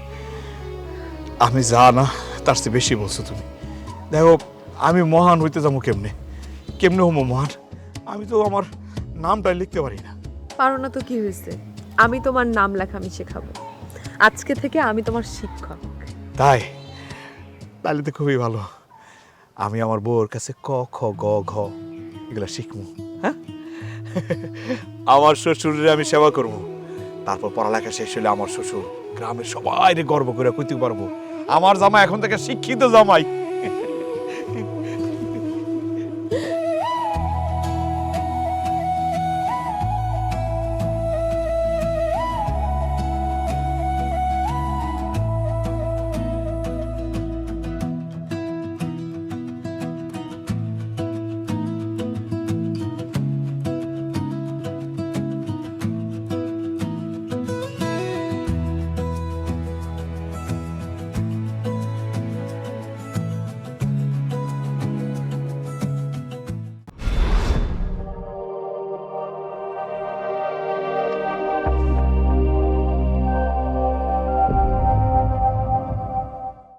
আমি যা না তার চেয়ে বেশি বলছো তুমি। দেখো, আমি মহান হইতে যাবো কেমনে? কেমনে হবো মহান? আমি তো আমার নামটা লিখতে পারি না। পারো না তো কি হয়েছে? আমি তোমার নাম লেখা আমি শেখাবো। আজকে থেকে আমি তোমার শিক্ষক। তাই? তাহলে তো খুবই ভালো। আমি আমার বউর কাছে ক খ গ ঘ এগুলা শিখবো। হ্যাঁ, আমার শ্বশুরের আমি সেবা করব। তারপর পড়ালেখা শেষ হলে আমার শ্বশুর গ্রামের সবাই গর্ব করে কইতে পারবো আমার জামাই এখন থেকে শিক্ষিত জামাই।